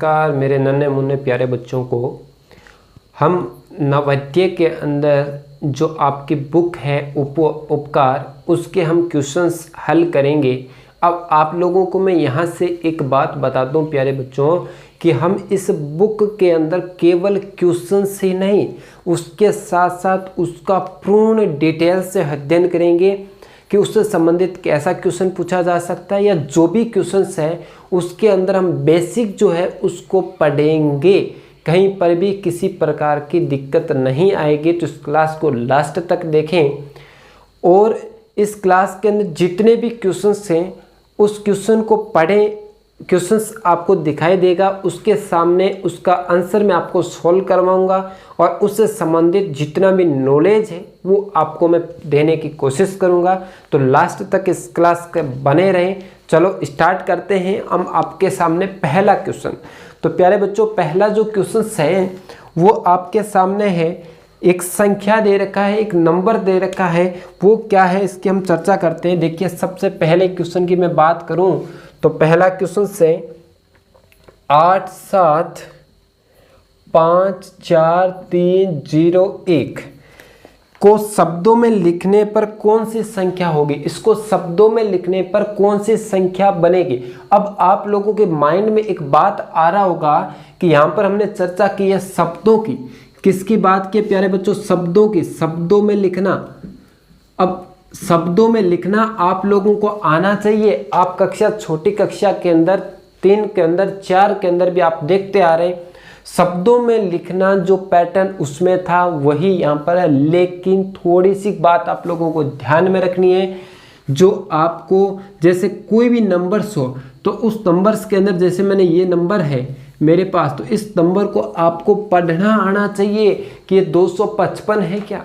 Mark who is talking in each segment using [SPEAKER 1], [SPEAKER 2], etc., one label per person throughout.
[SPEAKER 1] नमस्कार मेरे नन्हे मुन्ने प्यारे बच्चों को। हम नवोदय के अंदर जो आपकी बुक है उपकार, उसके हम क्वेश्चंस हल करेंगे। अब आप लोगों को मैं यहाँ से एक बात बता दूँ प्यारे बच्चों कि हम इस बुक के अंदर केवल क्वेश्चंस ही नहीं, उसके साथ साथ उसका पूर्ण डिटेल से अध्ययन करेंगे कि उससे संबंधित कैसा क्वेश्चन पूछा जा सकता है, या जो भी क्वेश्चंस है उसके अंदर हम बेसिक जो है उसको पढ़ेंगे। कहीं पर भी किसी प्रकार की दिक्कत नहीं आएगी। तो इस क्लास को लास्ट तक देखें और इस क्लास के अंदर जितने भी क्वेश्चंस हैं उस क्वेश्चन को पढ़ें। क्वेश्चंस आपको दिखाई देगा, उसके सामने उसका आंसर मैं आपको सॉल्व करवाऊंगा और उससे संबंधित जितना भी नॉलेज है वो आपको मैं देने की कोशिश करूंगा। तो लास्ट तक इस क्लास के बने रहें। चलो स्टार्ट करते हैं। हम आपके सामने पहला क्वेश्चन, तो प्यारे बच्चों पहला जो क्वेश्चन है वो आपके सामने है। एक संख्या दे रखा है, एक नंबर दे रखा है, वो क्या है इसकी हम चर्चा करते हैं। देखिए सबसे पहले क्वेश्चन की मैं बात करूं तो पहला क्वेश्चन से 8 7 5 4 3 0 1 को शब्दों में लिखने पर कौन सी संख्या होगी। इसको शब्दों में लिखने पर कौन सी संख्या बनेगी। अब आप लोगों के माइंड में एक बात आ रहा होगा कि यहाँ पर हमने चर्चा की है शब्दों की। किसकी बात की प्यारे बच्चों? शब्दों की। शब्दों में लिखना, अब शब्दों में लिखना आप लोगों को आना चाहिए। आप कक्षा छोटी कक्षा के अंदर 3 के अंदर 4 के अंदर भी आप देखते आ रहे हैं शब्दों में लिखना जो पैटर्न उसमें था वही यहाँ पर है। लेकिन थोड़ी सी बात आप लोगों को ध्यान में रखनी है, जो आपको जैसे कोई भी नंबर्स हो तो उस नंबर्स के अंदर जैसे मैंने ये नंबर है मेरे पास, तो इस नंबर को आपको पढ़ना आना चाहिए कि ये 255 है क्या,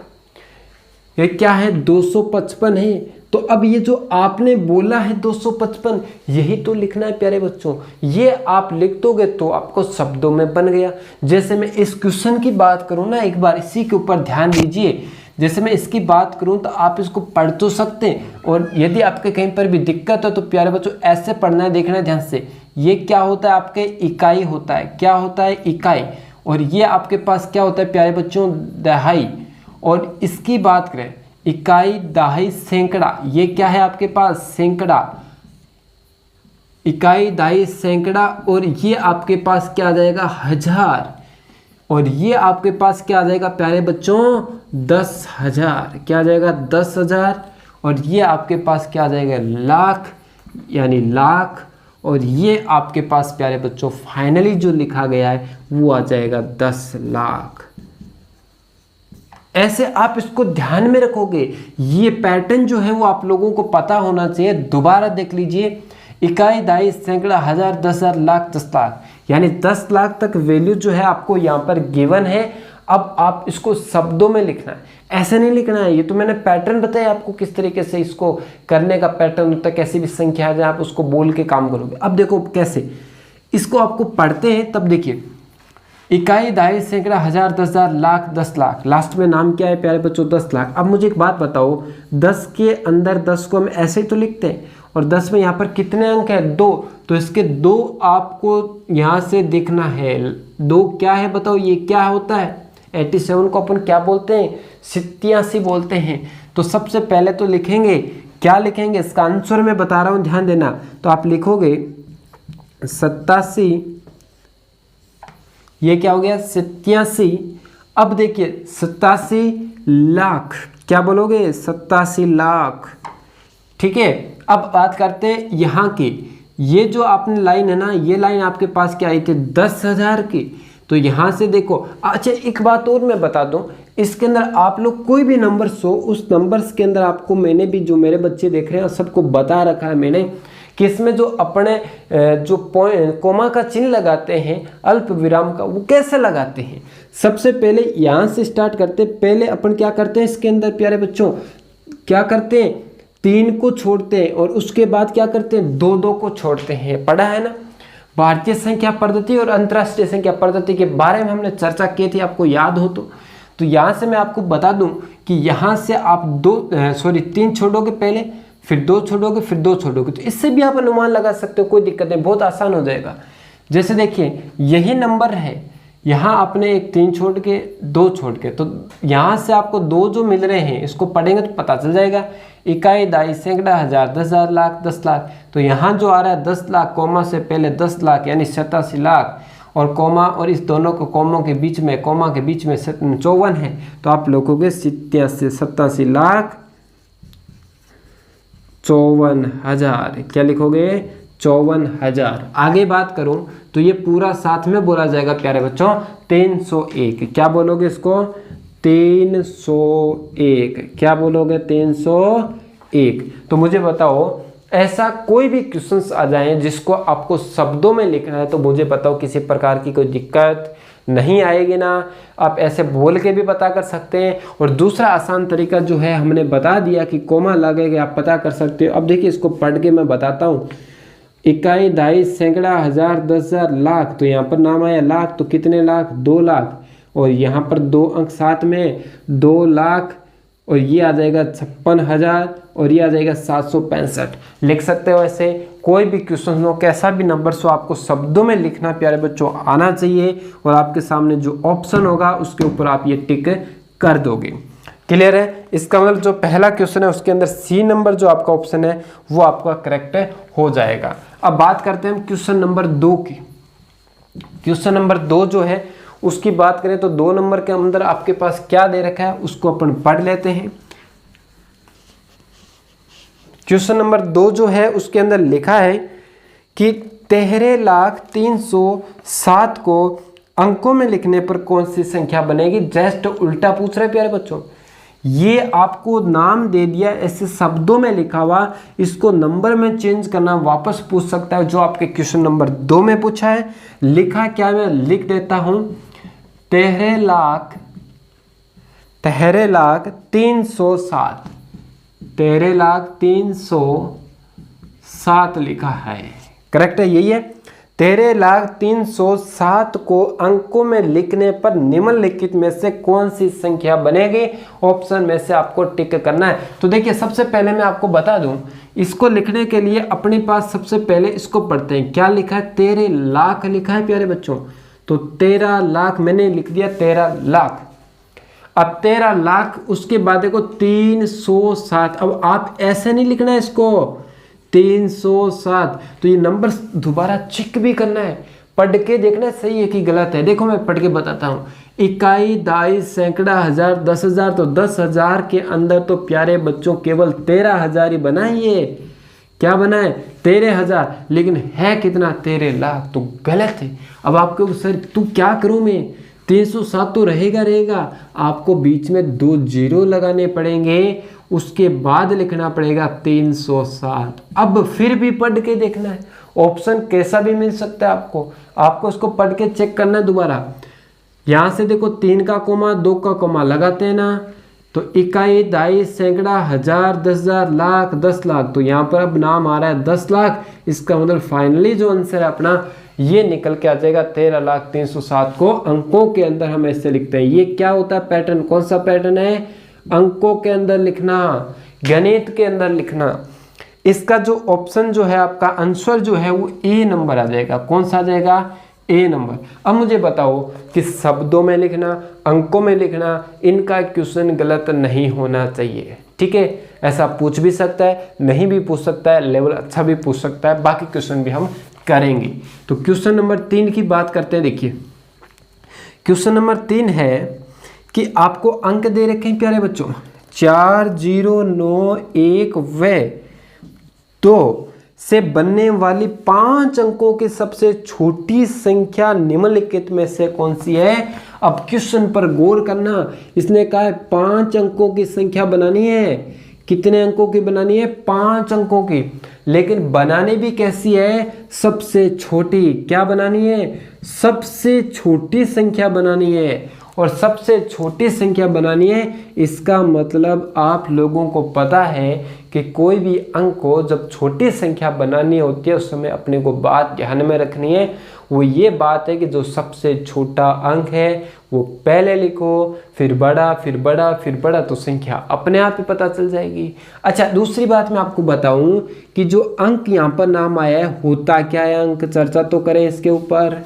[SPEAKER 1] ये क्या है 255 है। तो अब ये जो आपने बोला है 255 यही तो लिखना है प्यारे बच्चों। ये आप लिख दोगे तो आपको शब्दों में बन गया। जैसे मैं इस क्वेश्चन की बात करूं ना, एक बार इसी के ऊपर ध्यान दीजिए। जैसे मैं इसकी बात करूं तो आप इसको पढ़ तो सकते हैं, और यदि आपके कहीं पर भी दिक्कत हो तो प्यारे बच्चों ऐसे पढ़ना है, देखना है ध्यान से। ये क्या होता है आपके इकाई होता है, क्या होता है इकाई, और ये आपके पास क्या होता है प्यारे बच्चों दहाई। और इसकी बात करें इकाई दहाई सैकड़ा, ये क्या है आपके पास सैकड़ा, इकाई दहाई सैकड़ा। और ये आपके पास क्या आ जाएगा 1000, और ये आपके पास क्या आ जाएगा प्यारे बच्चों 10,000, क्या आ जाएगा 10,000। और ये आपके पास क्या आ जाएगा लाख, यानी लाख। और ये आपके पास प्यारे बच्चों फाइनली जो लिखा गया है वो आ जाएगा 10 लाख। ऐसे आप इसको ध्यान में रखोगे। ये पैटर्न जो है वो आप लोगों को पता होना चाहिए। दोबारा देख लीजिए, इकाई दहाई सैकड़ा 1000 10,000 लाख 10 लाख, यानी 10 लाख तक वैल्यू जो है आपको यहाँ पर गिवन है। अब आप इसको शब्दों में लिखना है, ऐसे नहीं लिखना है। ये तो मैंने पैटर्न बताया आपको किस तरीके से इसको करने का पैटर्न होता है। कैसी भी संख्या है आप उसको बोल के काम करोगे। अब देखो कैसे इसको आपको पढ़ते हैं, तब देखिए इकाई दहाई सैकड़ा 1000 10,000 लाख 10 लाख, लास्ट में नाम क्या है प्यारे बच्चों 10 लाख। अब मुझे एक बात बताओ, 10 के अंदर 10 को हम ऐसे ही तो लिखते हैं, और 10 में यहाँ पर कितने अंक है 2, तो इसके 2 आपको यहाँ से देखना है। 2 क्या है बताओ, ये क्या होता है 87 को अपन क्या बोलते हैं 87 बोलते हैं। तो सबसे पहले तो लिखेंगे, क्या लिखेंगे इसका आंसर मैं बता रहा हूँ ध्यान देना। तो आप लिखोगे 87, ये क्या हो गया 87। अब देखिए 87 लाख, क्या बोलोगे 87 लाख, ठीक है। अब बात करते हैं यहाँ की। ये जो आपने लाइन है ना, ये लाइन आपके पास क्या आई थी 10,000 की। तो यहाँ से देखो, अच्छा एक बात और मैं बता दूं, इसके अंदर आप लोग कोई भी नंबर्स हो उस नंबर्स के अंदर आपको मैंने भी, जो मेरे बच्चे देख रहे हैं सबको बता रखा है मैंने कि इसमें जो अपने जो कोमा का चिन्ह लगाते हैं अल्प विराम का, वो कैसे लगाते हैं। सबसे पहले यहाँ से स्टार्ट करते हैं। पहले अपन क्या करते हैं इसके अंदर प्यारे बच्चों, क्या करते हैं 3 को छोड़ते हैं, और उसके बाद क्या करते हैं 2 को छोड़ते हैं। पढ़ा है ना, भारतीय संख्या पद्धति और अंतर्राष्ट्रीय संख्या पद्धति के बारे में हमने चर्चा की थी, आपको याद हो तो यहाँ से मैं आपको बता दूं कि यहाँ से आप 3 छोड़ोगे पहले, फिर 2 छोड़ोगे, फिर 2 छोड़ोगे। तो इससे भी आप अनुमान लगा सकते हो, कोई दिक्कत नहीं, बहुत आसान हो जाएगा। जैसे देखिए यही नंबर है, यहाँ आपने एक 3 छोड़ के 2 छोड़ के, तो यहाँ से आपको 2 जो मिल रहे हैं इसको पढ़ेंगे तो पता चल जाएगा। इकाई, दाई, सैकड़ा, हजार, 10,000, लाख, 10 लाख। तो यहाँ जो आ रहा है 10 लाख, कोमा से पहले 10 लाख यानी 87 लाख, और कोमा और इस दोनों को कोमों के बीच में, कोमा के बीच में 54 है। तो आप लिखोगे 87 लाख 54,000। क्या लिखोगे? 54,000। आगे बात करूं तो ये पूरा साथ में बोला जाएगा प्यारे बच्चों, 301। क्या बोलोगे इसको? 301। क्या बोलोगे? 301। तो मुझे बताओ ऐसा कोई भी क्वेश्चंस आ जाए जिसको आपको शब्दों में लिखना है, तो मुझे बताओ किसी प्रकार की कोई दिक्कत नहीं आएगी ना? आप ऐसे बोल के भी पता कर सकते हैं। और दूसरा आसान तरीका जो है हमने बता दिया कि कोमा लगेगा, आप पता कर सकते हो। अब देखिए इसको पढ़ के मैं बताता हूँ। इकाई, दाई, सैकड़ा, हजार, 10,000, लाख। तो यहाँ पर नाम आया लाख, तो कितने लाख? 2 लाख। और यहाँ पर 2 अंक साथ में, 2 लाख, और ये आ जाएगा 56,000, और ये आ जाएगा 765। लिख सकते हो ऐसे। कोई भी क्वेश्चन हो, कैसा भी नंबर हो, आपको शब्दों में लिखना प्यारे बच्चों आना चाहिए, और आपके सामने जो ऑप्शन होगा उसके ऊपर आप ये टिक कर दोगे। क्लियर है? इसका मतलब जो पहला क्वेश्चन है उसके अंदर सी नंबर जो आपका ऑप्शन है वो आपका करेक्ट हो जाएगा। अब बात करते हैं हम क्वेश्चन नंबर 2 की। क्वेश्चन नंबर 2 जो है उसकी बात करें तो 2 नंबर के अंदर आपके पास क्या दे रखा है उसको अपन पढ़ लेते हैं। क्वेश्चन नंबर 2 जो है उसके अंदर लिखा है कि 13,307 को अंकों में लिखने पर कौन सी संख्या बनेगी? जस्ट उल्टा पूछ रहे प्यारे बच्चों। ये आपको नाम दे दिया, ऐसे शब्दों में लिखा हुआ, इसको नंबर में चेंज करना, वापस पूछ सकता है जो आपके क्वेश्चन नंबर 2 में पूछा है। लिखा क्या, मैं लिख देता हूं, 13,307 13,307 लिखा है। करेक्ट है? यही है। 13,307 को अंकों में लिखने पर निम्नलिखित में से कौन सी संख्या बनेगी? ऑप्शन में से आपको टिक करना है। तो देखिए सबसे पहले मैं आपको बता दूं, इसको लिखने के लिए अपने पास सबसे पहले इसको पढ़ते हैं। क्या लिखा है? 13 लाख लिखा है प्यारे बच्चों। तो 13 लाख मैंने लिख दिया, 13 लाख। अब 13 लाख, उसके बाद देखो 307। अब आप ऐसे नहीं लिखना है इसको, 307। तो ये नंबर दोबारा चेक भी करना है, पढ़ के देखना सही है कि गलत है। देखो मैं पढ़ के बताता हूँ। इकाई, दाई, सैकड़ा, हजार, 10,000। तो 10,000 के अंदर तो प्यारे बच्चों केवल 13,000 ही बना है। ये क्या बना है? 13,000। लेकिन है कितना? 13 लाख। तो गलत है। अब आपको सर तू क्या करूं मैं, 307 तो रहेगा। आपको बीच में 2 जीरो लगाने पड़ेंगे, उसके बाद लिखना पड़ेगा 307। अब फिर भी पढ़ के देखना है, ऑप्शन कैसा भी मिल सकता है आपको उसको पढ़ के चेक करना है दोबारा। यहाँ से देखो 3 का कोमा 2 का कोमा लगाते हैं ना, तो इकाई, दाई, सैकड़ा, हजार, 10,000, लाख, 10 लाख। तो यहाँ पर अब नाम आ रहा है 10 लाख। इसका मतलब फाइनली जो आंसर है अपना ये निकल के आ जाएगा 13,307 को अंकों के अंदर हम ऐसे लिखते हैं। ये क्या होता है पैटर्न? कौन सा पैटर्न है? अंकों के अंदर लिखना, गणित के अंदर लिखना। इसका जो ऑप्शन जो है आपका आंसर जो है वो ए नंबर आ जाएगा। कौन सा आ जाएगा? ए नंबर। अब मुझे बताओ कि शब्दों में लिखना, अंकों में लिखना, इनका क्वेश्चन गलत नहीं होना चाहिए। ठीक है? ऐसा पूछ भी सकता है, नहीं भी पूछ सकता है, लेवल अच्छा भी पूछ सकता है। बाकी क्वेश्चन भी हम करेंगे। तो क्वेश्चन नंबर 3 की बात करते हैं। देखिए क्वेश्चन नंबर 3 है कि आपको अंक दे रखे हैं प्यारे बच्चों 4091 व 2 से बनने वाली 5 अंकों की सबसे छोटी संख्या निम्नलिखित में से कौन सी है? अब क्वेश्चन पर गौर करना। इसने कहा है 5 अंकों की संख्या बनानी है। कितने अंकों की बनानी है? 5 अंकों की। लेकिन बनानी भी कैसी है? सबसे छोटी। क्या बनानी है? सबसे छोटी संख्या बनानी है। और सबसे छोटी संख्या बनानी है, इसका मतलब आप लोगों को पता है कि कोई भी अंक को जब छोटी संख्या बनानी होती है उस समय अपने को बात ध्यान में रखनी है। वो ये बात है कि जो सबसे छोटा अंक है वो पहले लिखो, फिर बड़ा, फिर बड़ा, फिर बड़ा, तो संख्या अपने आप ही पता चल जाएगी। अच्छा, दूसरी बात मैं आपको बताऊं कि जो अंक यहाँ पर नाम आया है, होता क्या है अंक, चर्चा तो करें इसके ऊपर।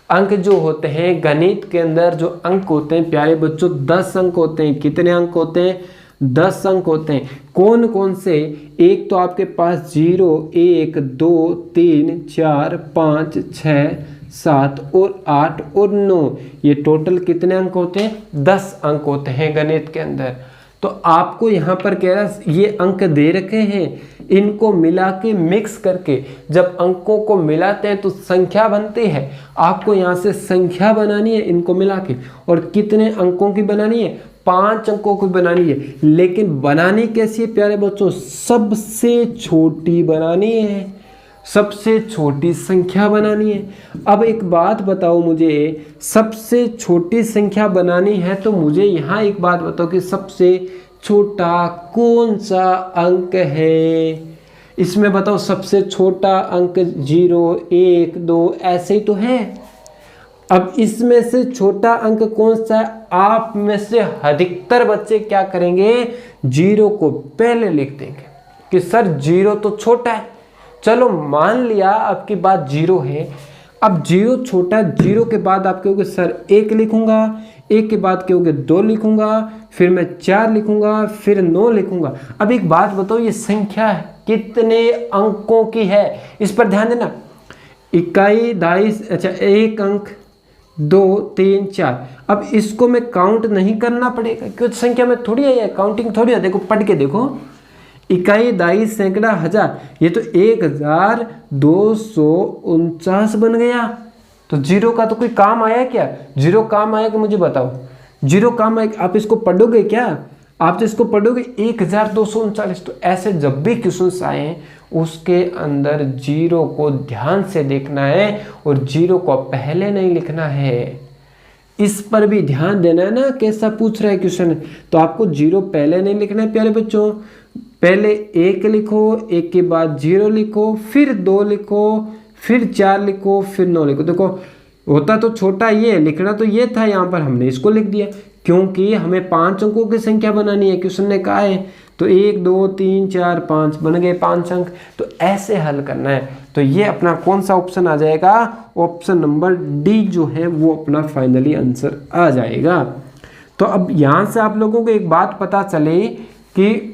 [SPEAKER 1] अंक जो होते हैं गणित के अंदर, जो अंक होते हैं प्यारे बच्चों, 10 अंक होते हैं। कितने अंक होते हैं? 10 अंक होते हैं। कौन कौन से? एक तो आपके पास 0, 1, 2, 3, 4, 5, 6, 7 और 8 और 9, ये टोटल कितने अंक होते हैं? 10 अंक होते हैं गणित के अंदर। तो आपको यहाँ पर कह रहा ये अंक दे रखे हैं, इनको मिला के मिक्स करके जब अंकों को मिलाते हैं तो संख्या बनती है। आपको यहाँ से संख्या बनानी है इनको मिला के, और कितने अंकों की बनानी है? 5 अंकों की बनानी है। लेकिन बनानी कैसी है प्यारे बच्चों? सबसे छोटी बनानी है, सबसे छोटी संख्या बनानी है। अब एक बात बताओ मुझे, सबसे छोटी संख्या बनानी है तो मुझे यहाँ एक बात बताओ कि सबसे छोटा कौन सा अंक है? इसमें बताओ सबसे छोटा अंक 0, 1, 2 ऐसे ही तो है। अब इसमें से छोटा अंक कौन सा है? आप में से अधिकतर बच्चे क्या करेंगे? 0 को पहले लिख देंगे कि सर 0 तो छोटा है। चलो मान लिया आपकी बात 0 है। अब 0 छोटा है, 0 के बाद आप कहोगे सर 1 लिखूंगा, 1 के बाद कहोगे 2 लिखूंगा, फिर मैं 4 लिखूंगा, फिर 9 लिखूंगा। अब एक बात बताओ, ये संख्या कितने अंकों की है? इस पर ध्यान देना। इकाई, दाई, अच्छा 1 अंक, 2, 3, 4। अब इसको मैं काउंट नहीं करना पड़ेगा क्योंकि संख्या में थोड़ी है, काउंटिंग थोड़ी है। देखो पढ़ के देखो, इकाई, दाई, सैकड़ा, हजार, ये तो 1249 बन गया। तो 0 का तो कोई काम आया क्या? 0 काम आया कि मुझे बताओ? 0 काम आया? आप इसको पढ़ोगे क्या? आप तो इसको पढ़ोगे 1239। तो ऐसे जब भी क्वेश्चंस आए उसके अंदर 0 को ध्यान से देखना है और 0 को पहले नहीं लिखना है। इस पर भी ध्यान देना है ना, कैसा पूछ रहा है क्वेश्चन। तो आपको 0 पहले नहीं लिखना है प्यारे बच्चों। पहले 1 लिखो, 1 के बाद 0 लिखो, फिर 2 लिखो, फिर 4 लिखो, फिर 9 लिखो। देखो होता तो छोटा ये, लिखना तो ये था, यहाँ पर हमने इसको लिख दिया क्योंकि हमें 5 अंकों की संख्या बनानी है, क्वेश्चन ने कहा है। तो 1, 2, 3, 4, 5 बन गए 5 अंक। तो ऐसे हल करना है। तो ये अपना कौन सा ऑप्शन आ जाएगा? ऑप्शन नंबर डी जो है वो अपना फाइनली आंसर आ जाएगा। तो अब यहाँ से आप लोगों को एक बात पता चले कि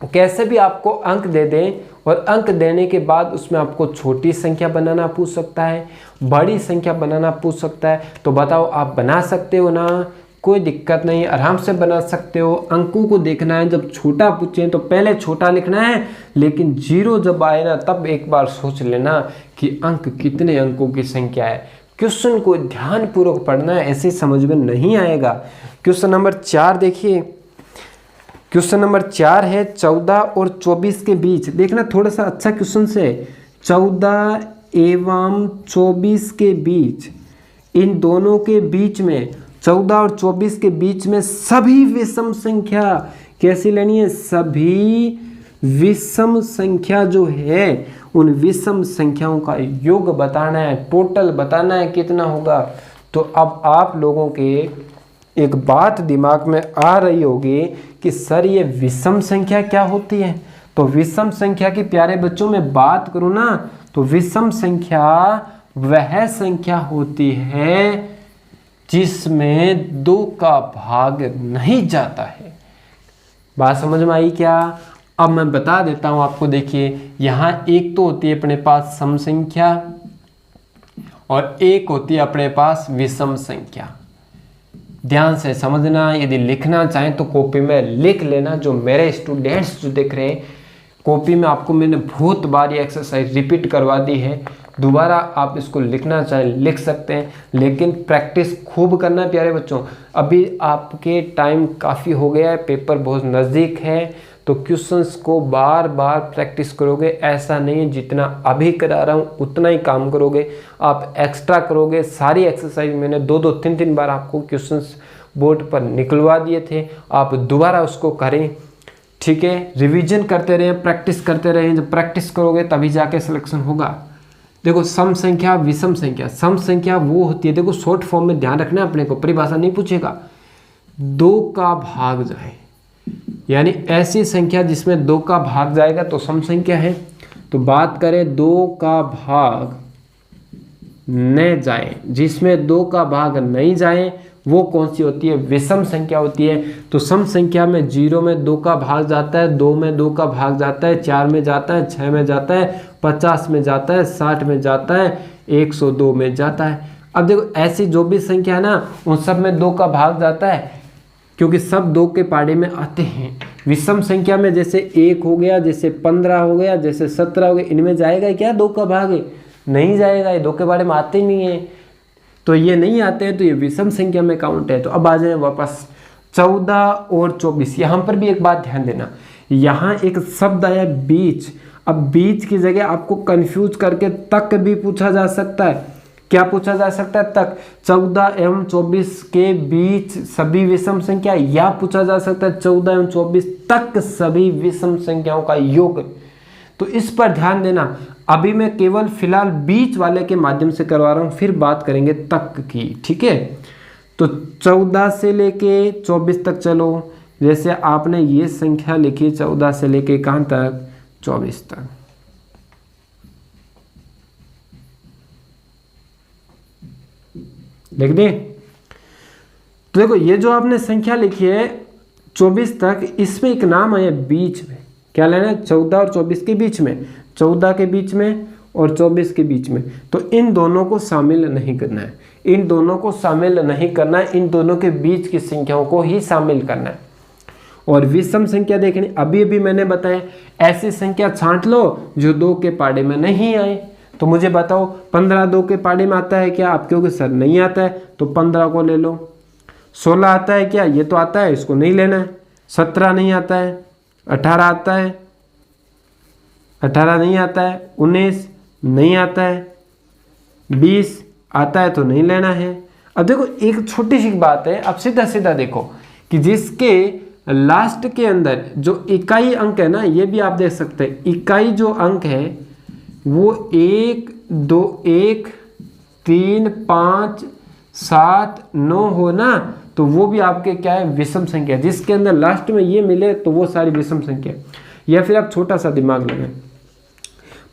[SPEAKER 1] कैसे भी आपको अंक दे दें और अंक देने के बाद उसमें आपको छोटी संख्या बनाना पूछ सकता है, बड़ी संख्या बनाना पूछ सकता है। तो बताओ आप बना सकते हो ना? कोई दिक्कत नहीं, आराम से बना सकते हो। अंकों को देखना है, जब छोटा पूछे तो पहले छोटा लिखना है, लेकिन 0 जब आए ना तब एक बार सोच लेना कि अंक कितने अंकों की संख्या है। क्वेश्चन को ध्यानपूर्वक पढ़ना है, ऐसे समझ में नहीं आएगा। क्वेश्चन नंबर 4 देखिए। क्वेश्चन नंबर 4 है 14 और 24 के बीच। देखना थोड़ा सा अच्छा क्वेश्चन से, 14 एवं 24 के बीच, इन दोनों के बीच में 14 और 24 के बीच में सभी विषम संख्या कैसी लेनी है? सभी विषम संख्या जो है उन विषम संख्याओं का योग बताना है, टोटल बताना है कितना होगा। तो अब आप लोगों के एक बात दिमाग में आ रही होगी कि सर ये विषम संख्या क्या होती है? तो विषम संख्या की प्यारे बच्चों में बात करूं ना, तो विषम संख्या वह संख्या होती है जिसमें 2 का भाग नहीं जाता है। बात समझ में आई क्या? अब मैं बता देता हूं आपको। देखिए यहाँ एक तो होती है अपने पास सम संख्या और एक होती है अपने पास विषम संख्या। ध्यान से समझना, यदि लिखना चाहें तो कॉपी में लिख लेना। जो मेरे स्टूडेंट्स जो देख रहे हैं, कॉपी में आपको मैंने बहुत बार ये एक्सरसाइज रिपीट करवा दी है। दोबारा आप इसको लिखना चाहें लिख सकते हैं, लेकिन प्रैक्टिस खूब करना है प्यारे बच्चों। अभी आपके टाइम काफ़ी हो गया है, पेपर बहुत नज़दीक है, तो क्वेश्चंस को बार बार प्रैक्टिस करोगे। ऐसा नहीं है जितना अभी करा रहा हूँ उतना ही काम करोगे, आप एक्स्ट्रा करोगे। सारी एक्सरसाइज मैंने 2-2, 3-3 बार आपको क्वेश्चंस बोर्ड पर निकलवा दिए थे, आप दोबारा उसको करें। ठीक है, रिवीजन करते रहें, प्रैक्टिस करते रहें। जब प्रैक्टिस करोगे तभी जाके सिलेक्शन होगा। देखो सम संख्या विषम संख्या, सम संख्या वो होती है, देखो शॉर्ट फॉर्म में ध्यान रखना अपने को, परिभाषा नहीं पूछेगा, 2 का भाग जाए, यानी ऐसी संख्या जिसमें 2 का भाग जाएगा तो सम संख्या है। तो बात करें 2 का भाग न जाए, जिसमें 2 का भाग नहीं जाए वो कौन सी होती है, विषम संख्या होती है। तो सम संख्या में 0 में 2 का भाग जाता है, 2 में 2 का भाग जाता है, 4 में जाता है, 6 में जाता है, 50 में जाता है, 60 में जाता है, 102 में जाता है। अब देखो ऐसी जो भी संख्या है ना उन सब में 2 का भाग जाता है, क्योंकि सब 2 के पाड़े में आते हैं। विषम संख्या में जैसे 1 हो गया, जैसे 15 हो गया, जैसे 17 हो गया, इनमें जाएगा क्या 2 का भाग? नहीं जाएगा, ये 2 के बारे में आते नहीं है, तो ये नहीं आते हैं, तो ये विषम संख्या में काउंट है। तो अब आ जाए वापस 14 और 24, यहाँ पर भी एक बात ध्यान देना, यहाँ एक शब्द आया बीच। अब बीच की जगह आपको कंफ्यूज करके तक भी पूछा जा सकता है। क्या पूछा जा सकता है? तक। 14 एवं 24 के बीच सभी विषम संख्या, या पूछा जा सकता है 14 एवं 24 तक सभी विषम संख्याओं का योग। तो इस पर ध्यान देना। अभी मैं केवल फिलहाल बीच वाले के माध्यम से करवा रहा हूं, फिर बात करेंगे तक की, ठीक है। तो 14 से लेके 24 तक चलो, जैसे आपने ये संख्या लिखी 14 से लेके कहां तक? 24 तक। लिख दे। तो देखो ये जो आपने संख्या लिखी है 24 तक, इसमें एक नाम है बीच में। क्या लेना है? 14 और 24 के बीच में, 14 के बीच में और 24 के बीच में। तो इन दोनों को शामिल नहीं करना है, इन दोनों को शामिल नहीं करना है, इन दोनों के बीच की संख्याओं को ही शामिल करना है। और विषम संख्या देखनी, अभी अभी मैंने बताया ऐसी संख्या छांट लो जो 2 के पाड़े में नहीं आए। तो मुझे बताओ 15 2 के पाड़े में आता है क्या? आप क्योंकि सर नहीं आता है तो 15 को ले लो। 16 आता है क्या? ये तो आता है, इसको नहीं लेना है। 17 नहीं आता है, 18 आता है, 18 नहीं आता है, 19 नहीं आता है, 20 आता है तो नहीं लेना है। अब देखो एक छोटी सी बात है, अब सीधा सीधा देखो कि जिसके लास्ट के अंदर जो इकाई अंक है ना, ये भी आप देख सकते हैं, इकाई जो अंक है वो 1 2 1 3 5 7 9 हो ना, तो वो भी आपके क्या है? विषम संख्या। जिसके अंदर लास्ट में ये मिले तो वो सारी विषम संख्या। या फिर आप छोटा सा दिमाग लगाएं,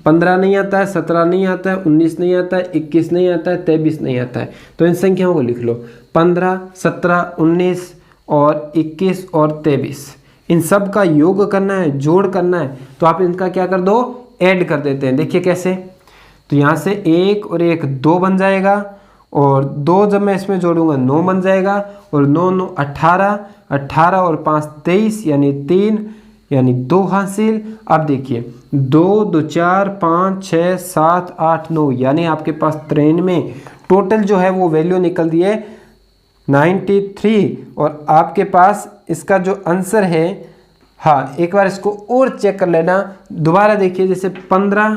[SPEAKER 1] 15 नहीं आता है, 17 नहीं आता है, 19 नहीं आता है, 21 नहीं आता है, 23 नहीं आता है। तो इन संख्याओं को लिख लो, 15 17 19 और 21 और 23, इन सब का योग करना है, जोड़ करना है। तो आप इनका क्या कर दो? ऐड कर देते हैं। देखिए कैसे, तो यहाँ से 1 और 1 2 बन जाएगा, और 2 जब मैं इसमें जोड़ूंगा 9 बन जाएगा, और 9 9 18, 18 और 5 23, यानी 3, यानी 2 हासिल। अब देखिए 2 2 4 5 6 7 8 9, यानी आपके पास 93 टोटल जो है वो वैल्यू निकल दी है 93। और आपके पास इसका जो आंसर है, हाँ एक बार इसको और चेक कर लेना, दोबारा देखिए, जैसे 15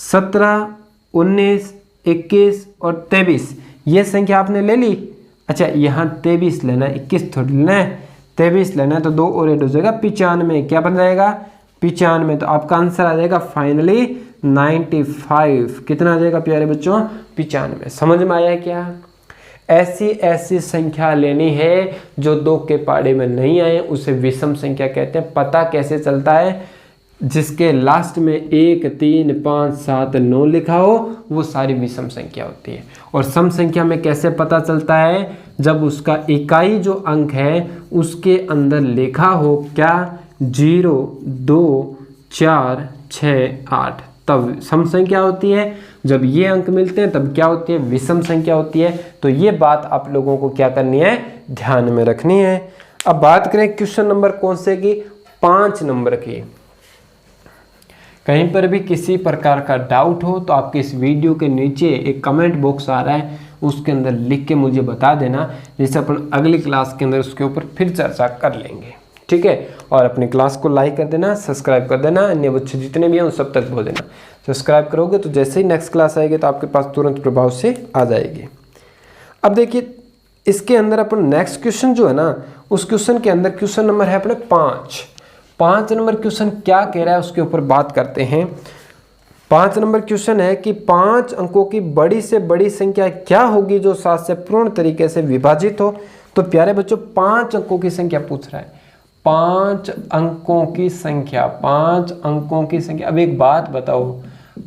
[SPEAKER 1] 17 19 21 और 23 ये संख्या आपने ले ली। अच्छा यहाँ 23 लेना है, 21 थोड़ी लेना है, 23 लेना है, तो 2 और ऐड हो जाएगा 95। क्या बन जाएगा? 95। तो आपका आंसर आ जाएगा फाइनली 95। कितना आ जाएगा प्यारे बच्चों? 95। समझ में आया क्या? ऐसी ऐसी संख्या लेनी है जो 2 के पाड़े में नहीं आए, उसे विषम संख्या कहते हैं। पता कैसे चलता है? जिसके लास्ट में 1 3 5 7 9 लिखा हो वो सारी विषम संख्या होती है। और सम संख्या में कैसे पता चलता है? जब उसका इकाई जो अंक है उसके अंदर लिखा हो क्या? 0 2 4 6 8, तब सम संख्या होती है। जब ये अंक मिलते हैं तब क्या होती है? विषम संख्या होती है। तो ये बात आप लोगों को क्या करनी है? ध्यान में रखनी है। अब बात करें क्वेश्चन नंबर कौन से की? 5 नंबर की। कहीं पर भी किसी प्रकार का डाउट हो तो आपके इस वीडियो के नीचे एक कमेंट बॉक्स आ रहा है, उसके अंदर लिख के मुझे बता देना, जिससे अपन अगली क्लास के अंदर उसके ऊपर फिर चर्चा कर लेंगे। ठीक है, और अपनी क्लास को लाइक कर देना, सब्सक्राइब कर देना, अन्य बच्चे जितने भी हैं उन सब तक बोल देना। सब्सक्राइब करोगे तो जैसे ही नेक्स्ट क्लास आएगी तो आपके पास तुरंत प्रभाव से आ जाएगी। अब देखिए इसके अंदर अपन नेक्स्ट क्वेश्चन जो है ना, उस क्वेश्चन के अंदर क्वेश्चन नंबर है अपने 5 नंबर क्वेश्चन क्या कह रहा है उसके ऊपर बात करते हैं। 5 नंबर क्वेश्चन है कि 5 अंकों की बड़ी से बड़ी संख्या क्या होगी जो 7 से पूर्ण तरीके से विभाजित हो। तो प्यारे बच्चों 5 अंकों की संख्या पूछ रहा है, 5 अंकों की संख्या, 5 अंकों की संख्या। अब एक बात बताओ,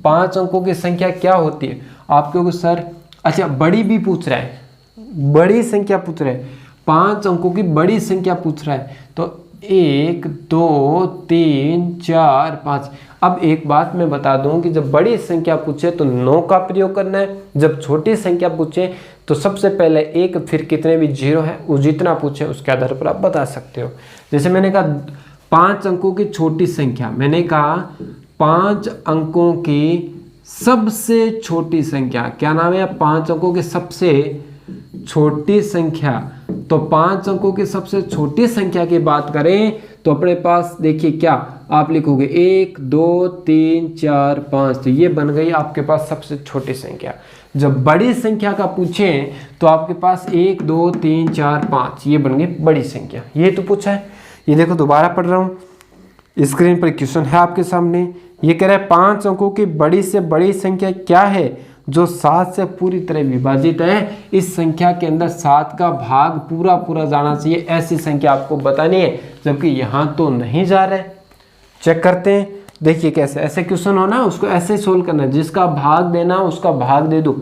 [SPEAKER 1] 5 अंकों की संख्या क्या होती है? आप कहोगे सर अच्छा बड़ी भी पूछ रहा है, बड़ी संख्या पूछ रहा है, 5 अंकों की बड़ी संख्या पूछ रहा है। तो 1 2 3 4 5। अब एक बात मैं बता दूं कि जब बड़ी संख्या पूछे तो 9 का प्रयोग करना है, जब छोटी संख्या पूछे तो सबसे पहले 1 फिर कितने भी 0 है वो जितना पूछे उसके आधार पर आप बता सकते हो। जैसे मैंने कहा 5 अंकों की छोटी संख्या, मैंने कहा 5 अंकों की सबसे छोटी संख्या, क्या नाम है? 5 अंकों की सबसे छोटी संख्या। तो 5 अंकों की सबसे छोटी संख्या की बात करें तो अपने पास देखिए क्या आप लिखोगे 1 2 3 4 5। तो ये बन गई आपके पास सबसे छोटी संख्या। जब बड़ी संख्या का पूछें तो आपके पास 1 2 3 4 5 ये बन गई बड़ी संख्या। ये तो पूछा है। ये देखो दोबारा पढ़ रहा हूँ, स्क्रीन पर क्वेश्चन है आपके सामने। ये कह रहा है 5 अंकों की बड़ी से बड़ी संख्या क्या है जो 7 से पूरी तरह विभाजित है। इस संख्या के अंदर 7 का भाग पूरा पूरा जाना चाहिए, ऐसी संख्या आपको बतानी है, जबकि यहाँ तो नहीं जा रहा है। चेक करते हैं, देखिए कैसे। ऐसे क्वेश्चन हो ना उसको ऐसे सोल्व करना है, जिसका भाग देना उसका भाग दे दो।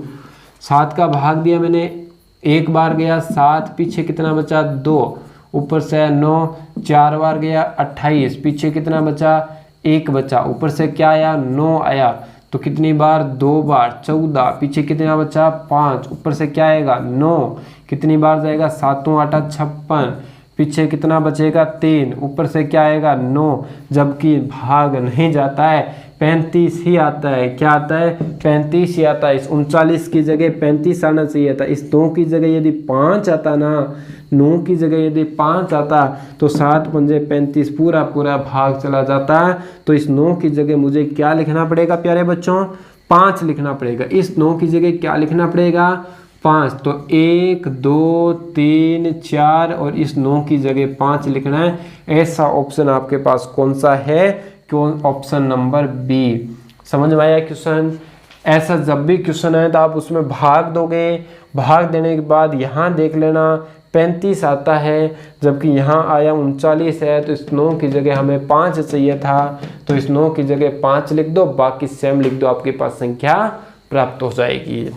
[SPEAKER 1] 7 का भाग दिया मैंने, एक बार गया 7, पीछे कितना बचा 2, ऊपर से 9, 4 बार गया 28, पीछे कितना बचा 1 बचा, ऊपर से क्या आया 9 आया, तो कितनी बार 2 बार 14, पीछे कितना बचा 5, ऊपर से क्या आएगा 9, कितनी बार जाएगा 7 8 56, पीछे कितना बचेगा 3, ऊपर से क्या आएगा 9, जबकि भाग नहीं जाता है 35 ही आता है। क्या आता है 35 ही आता है। इस 39 की जगह 35 आना चाहिए था। इस 2 की जगह यदि 5 आता ना, 9 की जगह यदि 5 आता तो 7 पंजे 35 पूरा पूरा भाग चला जाता। तो इस 9 की जगह मुझे क्या लिखना पड़ेगा प्यारे बच्चों 5 लिखना पड़ेगा। इस 9 की जगह क्या लिखना पड़ेगा 5। तो 1 2 3 4 और इस 9 की जगह 5 लिखना है। ऐसा ऑप्शन आपके पास कौन सा है? क्यों ऑप्शन नंबर बी। समझ में आया क्वेश्चन? ऐसा जब भी क्वेश्चन है तो आप उसमें भाग दोगे, भाग देने के बाद यहाँ देख लेना 35 आता है, जबकि यहाँ आया 39 है। तो इस 9 की जगह हमें 5 चाहिए था, तो इस 9 की जगह 5 लिख दो, बाकी सेम लिख दो, आपके पास संख्या प्राप्त हो जाएगी।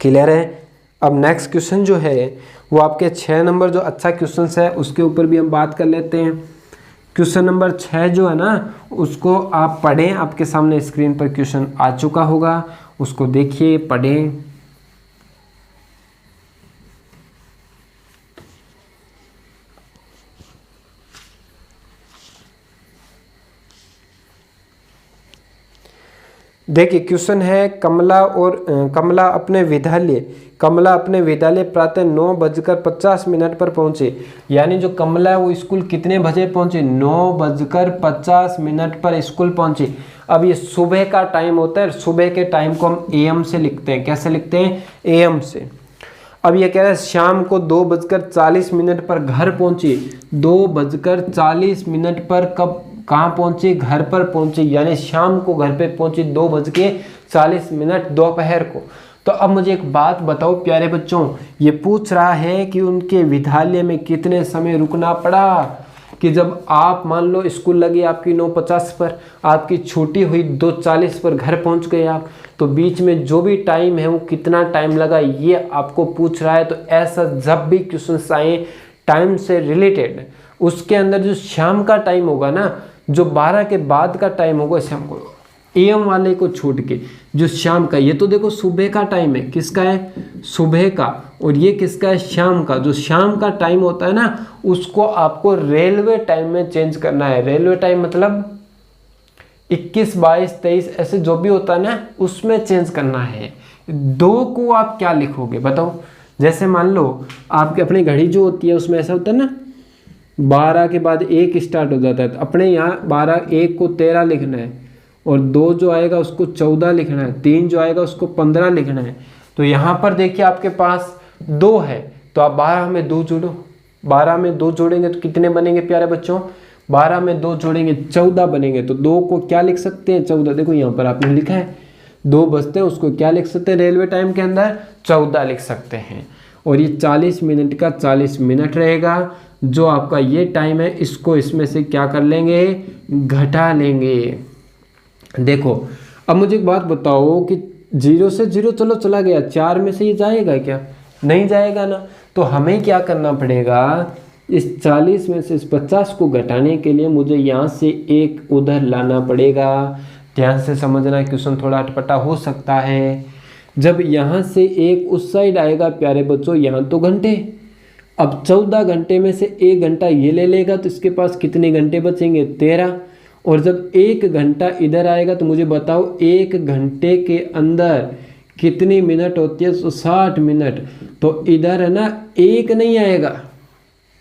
[SPEAKER 1] क्लियर है? अब नेक्स्ट क्वेश्चन जो है वो आपके 6 नंबर जो अच्छा क्वेश्चन है उसके ऊपर भी हम बात कर लेते हैं। क्वेश्चन नंबर 6 जो है ना उसको आप पढ़ें, आपके सामने स्क्रीन पर क्वेश्चन आ चुका होगा, उसको देखिए पढ़ें। देखिए क्वेश्चन है कमला अपने विद्यालय प्रातः 9:50 पर पहुंचे। यानी जो कमला है वो स्कूल कितने बजे पहुंचे? 9:50 पर स्कूल पहुंचे। अब ये सुबह का टाइम होता है, सुबह के टाइम को हम AM से लिखते हैं। कैसे लिखते हैं? AM से। अब ये कह रहा है शाम को 2:40 पर घर पहुंचे। 2:40 पर कहाँ पहुंचे? घर पर पहुंचे, यानी शाम को घर पे पहुंचे 2:40 दोपहर को। तो अब मुझे एक बात बताओ प्यारे बच्चों, ये पूछ रहा है कि उनके विद्यालय में कितने समय रुकना पड़ा। कि जब आप मान लो स्कूल लगी आपकी 9:50 पर, आपकी छुट्टी हुई 2:40 पर घर पहुंच गए आप, तो बीच में जो भी टाइम है वो कितना टाइम लगा ये आपको पूछ रहा है। तो ऐसा जब भी क्वेश्चन आए टाइम से रिलेटेड, उसके अंदर जो शाम का टाइम होगा ना, जो 12 के बाद का टाइम होगा शाम को, AM वाले को छोड़ के जो शाम का, ये तो देखो सुबह का टाइम है, किसका है? सुबह का। और ये किसका है? शाम का। जो शाम का टाइम होता है ना उसको आपको रेलवे टाइम में चेंज करना है। रेलवे टाइम मतलब 21, 22, 23 ऐसे जो भी होता है ना उसमें चेंज करना है। 2 को आप क्या लिखोगे बताओ? जैसे मान लो आपकी अपनी घड़ी जो होती है उसमें ऐसा होता है ना 12 के बाद 1 स्टार्ट हो जाता है, तो अपने यहाँ 12 1 को 13 लिखना है, और 2 जो आएगा उसको 14 लिखना है, 3 जो आएगा उसको 15 लिखना है। तो यहाँ पर देखिए आपके पास 2 है, तो आप 12 में 2 जोड़ो, 12 में 2 जोड़ेंगे तो कितने बनेंगे प्यारे बच्चों? 12 में 2 जोड़ेंगे 14 बनेंगे। तो 2 को क्या लिख सकते हैं 14, देखो यहाँ पर आपने लिखा है 2 बजते हैं, उसको क्या लिख सकते हैं रेलवे टाइम के अंदर 14 लिख सकते हैं। और ये 40 मिनट का 40 मिनट रहेगा। जो आपका ये टाइम है इसको इसमें से क्या कर लेंगे, घटा लेंगे। देखो अब मुझे एक बात बताओ कि 0 से 0 चलो चला गया, 4 में से ये जाएगा क्या, नहीं जाएगा ना। तो हमें क्या करना पड़ेगा, इस 40 में से इस 50 को घटाने के लिए मुझे यहाँ से एक उधर लाना पड़ेगा। ध्यान से समझना, क्वेश्चन थोड़ा अटपटा हो सकता है। जब यहाँ से एक उस साइड आएगा प्यारे बच्चों, यहाँ तो घंटे, अब 14 घंटे में से 1 घंटा ये ले लेगा तो इसके पास कितने घंटे बचेंगे 13। और जब 1 घंटा इधर आएगा तो मुझे बताओ 1 घंटे के अंदर कितनी मिनट होती है, तो 60 मिनट। तो इधर है ना 1 नहीं आएगा,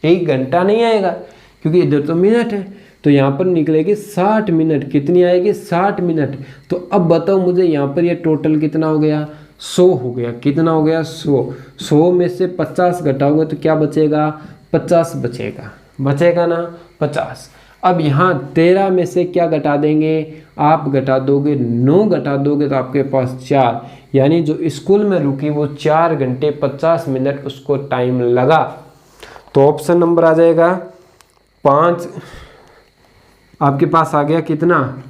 [SPEAKER 1] 1 घंटा नहीं आएगा क्योंकि इधर तो मिनट है। तो यहाँ पर निकलेगी 60 मिनट, कितनी आएगी 60 मिनट। तो अब बताओ मुझे यहाँ पर ये टोटल कितना हो गया, 100 हो गया। कितना हो गया 100। 100 में से 50 घटाओगे तो क्या बचेगा 50 बचेगा, बचेगा ना 50। अब यहाँ 13 में से क्या घटा देंगे, आप घटा दोगे 9 घटा दोगे तो आपके पास 4, यानी जो स्कूल में रुकी वो 4 घंटे 50 मिनट उसको टाइम लगा। तो ऑप्शन नंबर आ जाएगा 5। आपके पास आ गया कितना,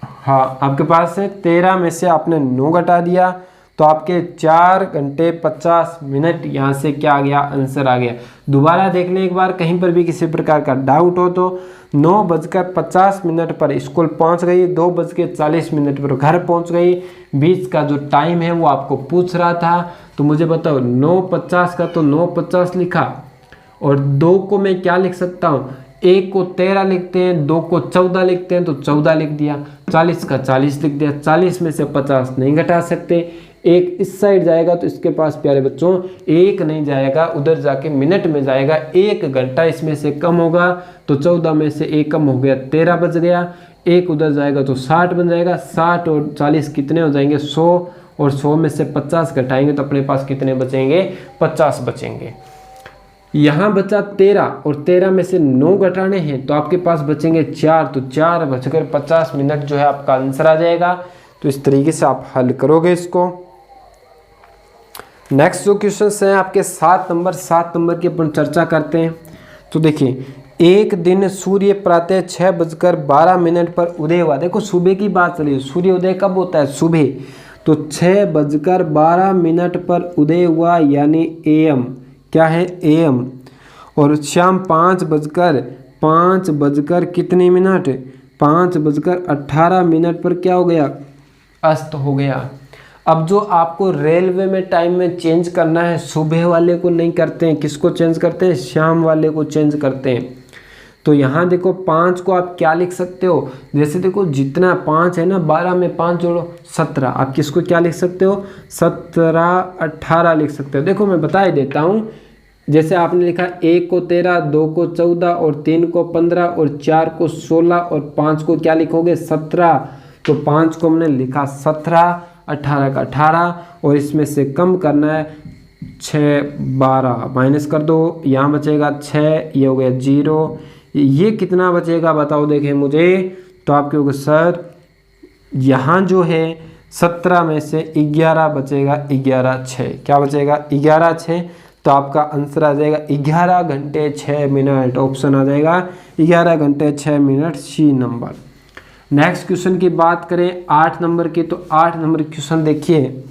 [SPEAKER 1] हाँ आपके पास है 13 में से आपने 9 घटा दिया तो आपके 4 घंटे 50 मिनट यहाँ से क्या आ गया, आंसर आ गया। दोबारा देख लें एक बार, कहीं पर भी किसी प्रकार का डाउट हो तो 9:50 पर स्कूल पहुँच गई, 2:40 पर घर पहुँच गई। बीच का जो टाइम है वो आपको पूछ रहा था, तो मुझे बताओ 9:50 का तो 9:50 लिखा, और 2 को मैं क्या लिख सकता हूँ, 1 को 13 लिखते हैं, 2 को 14 लिखते हैं तो 14 लिख दिया, 40 का 40 लिख दिया। 40 में से 50 नहीं घटा सकते, 1 इस साइड जाएगा तो इसके पास प्यारे बच्चों 1 नहीं जाएगा, उधर जाके मिनट में जाएगा। 1 घंटा इसमें से कम होगा तो 14 में से 1 कम हो गया 13 बच गया। 1 उधर जाएगा तो 60 बन जाएगा, 60 और 40 कितने हो जाएंगे 100, और 100 में से 50 घटाएंगे तो अपने पास कितने बचेंगे 50 बचेंगे। यहाँ बचा 13 और 13 में से 9 घटाने हैं तो आपके पास बचेंगे 4, तो 4 बचकर 50 मिनट जो है आपका आंसर आ जाएगा। तो इस तरीके से आप हल करोगे इसको। नेक्स्ट जो क्वेश्चन हैं आपके 7 नंबर की अपन चर्चा करते हैं। तो देखिए, एक दिन सूर्य प्रातः 6:12 पर उदय हुआ। देखो सुबह की बात चली, सूर्य उदय कब होता है सुबह, तो 6:12 पर उदय हुआ यानी AM, क्या है AM। और शाम 5 कितने मिनट, 5:18 पर क्या हो गया, अस्त हो गया। अब जो आपको रेलवे में टाइम में चेंज करना है, सुबह वाले को नहीं करते हैं, किसको चेंज करते हैं, शाम वाले को चेंज करते हैं। तो यहाँ देखो 5 को आप क्या लिख सकते हो, जैसे देखो जितना 5 है ना, 12 में 5 जोड़ो 17, आप किसको क्या लिख सकते हो 17, 18 लिख सकते हो। देखो मैं बता ही देता हूँ, जैसे आपने लिखा 1 को 13, 2 को 14 और 3 को 15 और 4 को 16 और 5 को क्या लिखोगे 17। तो 5 को हमने लिखा 17, 18 का 18, और इसमें से कम करना है 6, 12 माइनस कर दो, यहाँ बचेगा 6, ये हो गया 0, ये कितना बचेगा बताओ देखें मुझे। तो आपके होगा सर यहाँ जो है 17 में से 11 बचेगा, 11, 6 क्या बचेगा 11, 6। तो आपका आंसर आ जाएगा 11 घंटे 6 मिनट, ऑप्शन आ जाएगा 11 घंटे 6 minute, C number. Next question की बात करें 8 नंबर की, तो 8 नंबर क्वेश्चन देखिए,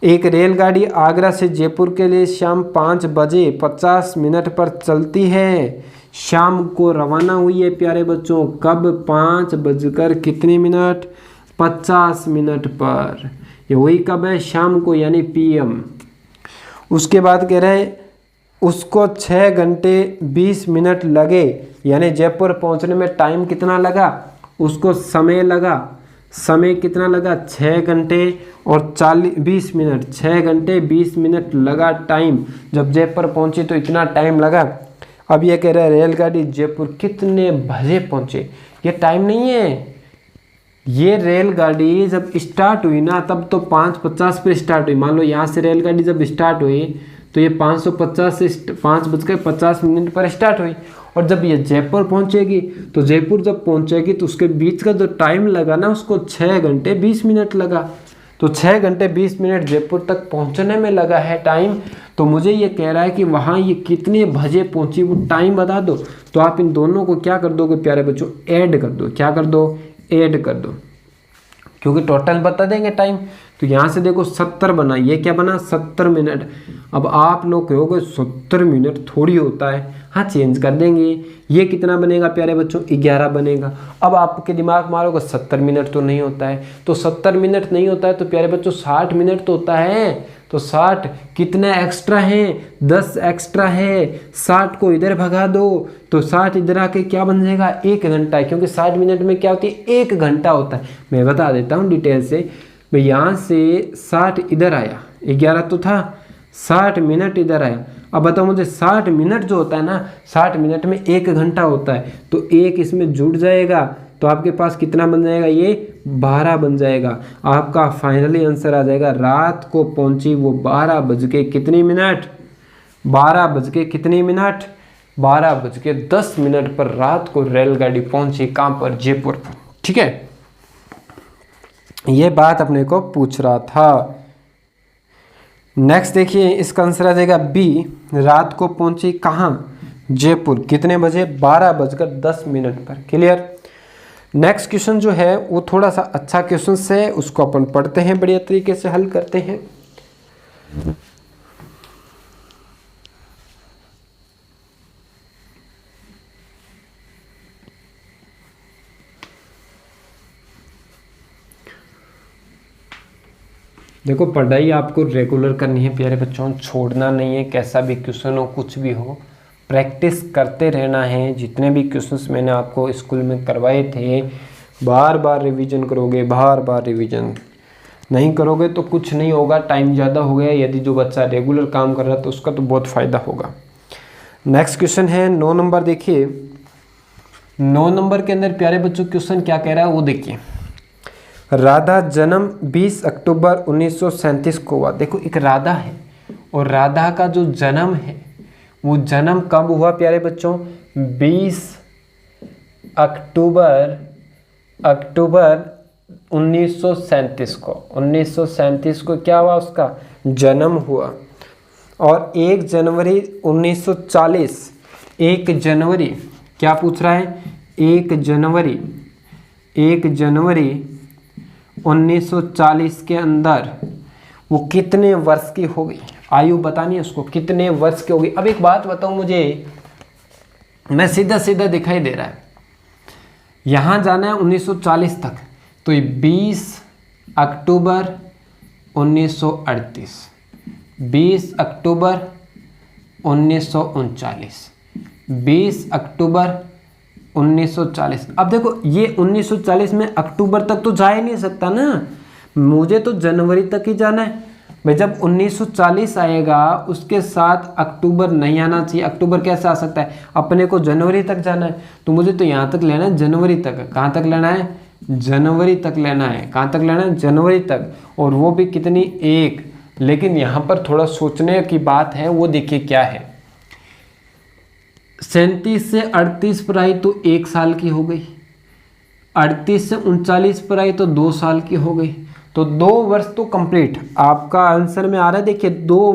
[SPEAKER 1] एक रेलगाड़ी आगरा से जयपुर के लिए शाम 5:50 पर चलती है। शाम को रवाना हुई है प्यारे बच्चों, कब 5:50 पर। ये वही कब है शाम को, यानी PM। उसके बाद कह रहे हैं उसको 6 घंटे 20 मिनट लगे, यानी जयपुर पहुंचने में टाइम कितना लगा, उसको समय लगा, समय कितना लगा 6 घंटे और 20 मिनट, 6 घंटे 20 मिनट लगा टाइम। जब जयपुर पहुंची तो इतना टाइम लगा। अब ये कह रहा है रेलगाड़ी जयपुर कितने बजे पहुंचे, ये टाइम नहीं है। ये रेलगाड़ी जब स्टार्ट हुई ना, तब तो 5:50 पर स्टार्ट हुई। मान लो यहाँ से रेलगाड़ी जब स्टार्ट हुई तो ये 550 से 5:50 पर स्टार्ट हुई। और जब ये जयपुर पहुंचेगी तो जयपुर जब पहुंचेगी तो उसके बीच का जो टाइम लगा ना उसको 6 घंटे 20 मिनट लगा। तो 6 घंटे 20 मिनट जयपुर तक पहुंचने में लगा है टाइम। तो मुझे ये कह रहा है कि वहाँ ये कितने बजे पहुंची वो टाइम बता दो। तो आप इन दोनों को क्या कर दोगे प्यारे बच्चों, ऐड कर दो। क्या कर दो, ऐड कर दो, क्योंकि टोटल बता देंगे टाइम। तो यहाँ से देखो 70 बना, ये क्या बना 70 मिनट। अब आप लोग कहोगे 70 मिनट थोड़ी होता है, हाँ चेंज कर देंगे। ये कितना बनेगा प्यारे बच्चों, 11 बनेगा। अब आपके दिमाग मारोगे 70 मिनट तो नहीं होता है, तो 70 मिनट नहीं होता है तो प्यारे बच्चों 60 मिनट तो होता है। तो 60 कितना एक्स्ट्रा है, 10 एक्स्ट्रा है। 60 को इधर भगा दो तो 60 इधर आके क्या बन जाएगा, 1 घंटा है, क्योंकि 60 मिनट में क्या होती है, 1 घंटा होता है। मैं बता देता हूँ डिटेल से। भाई यहाँ से 60 इधर आया, 11 तो था, 60 मिनट इधर आया। अब बताओ मुझे 60 मिनट जो होता है ना, 60 मिनट में 1 घंटा होता है, तो 1 इसमें जुड़ जाएगा तो आपके पास कितना बन जाएगा, ये 12 बन जाएगा। आपका फाइनली आंसर आ जाएगा, रात को पहुंची वो 12:10 12:10 पर रात को रेलगाड़ी पहुंची। कहाँ पर, जयपुर पर। ठीक है, ये बात अपने को पूछ रहा था। नेक्स्ट देखिए, इसका आंसर आ जाएगा बी, रात को पहुंची कहाँ, जयपुर। कितने बजे, 12:10 पर। क्लियर। नेक्स्ट क्वेश्चन जो है वो थोड़ा सा अच्छा क्वेश्चन है, उसको अपन पढ़ते हैं, बढ़िया तरीके से हल करते हैं। देखो पढ़ाई आपको रेगुलर करनी है प्यारे बच्चों, छोड़ना नहीं है। कैसा भी क्वेश्चन हो, कुछ भी हो, प्रैक्टिस करते रहना है। जितने भी क्वेश्चंस मैंने आपको स्कूल में करवाए थे, बार बार रिवीजन करोगे, बार बार रिवीजन नहीं करोगे तो कुछ नहीं होगा, टाइम ज़्यादा हो गया। यदि जो बच्चा रेगुलर काम कर रहा है तो उसका तो बहुत फ़ायदा होगा। नेक्स्ट क्वेश्चन है 9 नंबर। देखिए 9 नंबर के अंदर प्यारे बच्चों क्वेश्चन क्या कह रहा है वो देखिए। राधा जन्म 20 अक्टूबर 1937 को हुआ। देखो एक राधा है और राधा का जो जन्म है वो जन्म कब हुआ प्यारे बच्चों, 20 अक्टूबर 1937 को। 1937 को क्या हुआ, उसका जन्म हुआ। और 1 जनवरी 1940, 1 जनवरी क्या पूछ रहा है, 1 जनवरी 1940 के अंदर वो कितने वर्ष की हो गई, आयु बतानी है उसको, कितने वर्ष की होगी। अब एक बात बताऊं मुझे, मैं सीधा सीधा दिखाई दे रहा है, यहाँ जाना है 1940 तक, तो ये 20 अक्टूबर 1938, 20 अक्टूबर 1939, 20 अक्टूबर 1940। अब देखो ये 1940 में अक्टूबर तक तो जा ही नहीं सकता ना, मुझे तो जनवरी तक ही जाना है भाई। जब 1940 आएगा उसके साथ अक्टूबर नहीं आना चाहिए। अक्टूबर कैसे आ सकता है, अपने को जनवरी तक जाना है, तो मुझे तो यहाँ तक लेना है, जनवरी तक। कहाँ तक लेना है, जनवरी तक लेना है। कहाँ तक लेना है, जनवरी तक। और वो भी कितनी, 1। लेकिन यहाँ पर थोड़ा सोचने की बात है, वो देखिए क्या है। 37 से 38 पर आई तो 1 साल की हो गई, 38 से 39 पर आई तो 2 साल की हो गई, तो 2 वर्ष तो कंप्लीट आपका आंसर में आ रहा है। देखिए 2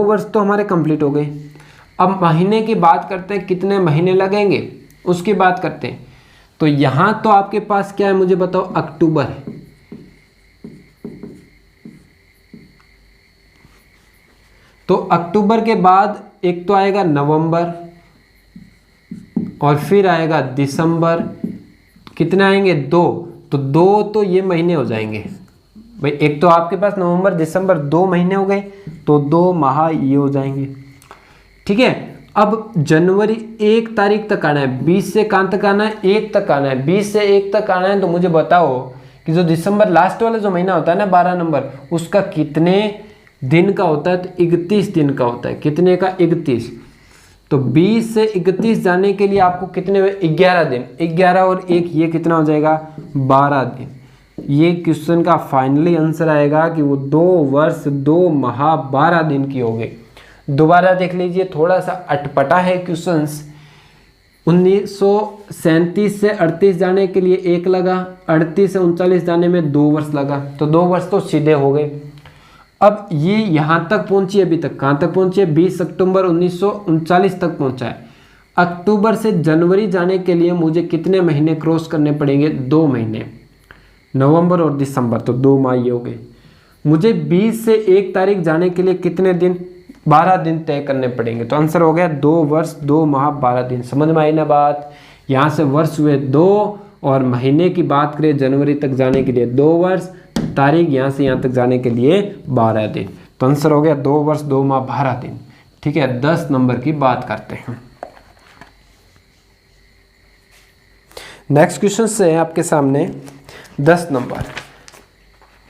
[SPEAKER 1] वर्ष तो हमारे कंप्लीट हो गए। अब महीने की बात करते हैं, कितने महीने लगेंगे उसकी बात करते हैं। तो यहाँ तो आपके पास क्या है मुझे बताओ, अक्टूबर है, तो अक्टूबर के बाद एक तो आएगा नवंबर और फिर आएगा दिसंबर। कितने आएंगे, 2। तो 2 तो ये महीने हो जाएंगे भाई। एक तो आपके पास नवंबर दिसंबर 2 महीने हो गए, तो 2 माह ये हो जाएंगे। ठीक है। अब जनवरी 1 तारीख तक आना है, 20 से कहाँ तक आना है, 1 तक आना है। 20 से 1 तक आना है, तो मुझे बताओ कि जो दिसंबर लास्ट वाला जो महीना होता है ना 12 नंबर, उसका कितने दिन का होता है, तो 31 दिन का होता है। कितने का, 31। तो 20 से 31 जाने के लिए आपको कितने, 11 दिन। 11 और 1 ये कितना हो जाएगा, 12 दिन। ये क्वेश्चन का फाइनली आंसर आएगा कि वो 2 वर्ष 2 माह 12 दिन की हो गई। दोबारा देख लीजिए, थोड़ा सा अटपटा है क्वेश्चंस। 1937 से 38 जाने के लिए 1 लगा, 38 से 39 जाने में 2 वर्ष लगा, तो 2 वर्ष तो सीधे हो गए। अब ये यहाँ तक पहुँची, अभी तक कहाँ तक पहुँची है? 20 अक्टूबर 1939 तक पहुँचा है। अक्टूबर से जनवरी जाने के लिए मुझे कितने महीने क्रॉस करने पड़ेंगे? 2 महीने, नवंबर और दिसंबर, तो 2 माह ये हो गए। मुझे 20 से 1 तारीख जाने के लिए कितने दिन? 12 दिन तय करने पड़ेंगे, तो आंसर हो गया 2 वर्ष 2 माह 12 दिन। समझ में आई ना बात? यहाँ से वर्ष हुए 2 और महीने की बात करें जनवरी तक जाने के लिए 2 वर्ष, तारीख यहाँ से यहाँ तक जाने के लिए 12 दिन, तो आंसर हो गया 2 वर्ष 2 माह 12 दिन। ठीक है, 10 नंबर की बात करते हैं। नेक्स्ट क्वेश्चन से है आपके सामने 10 नंबर।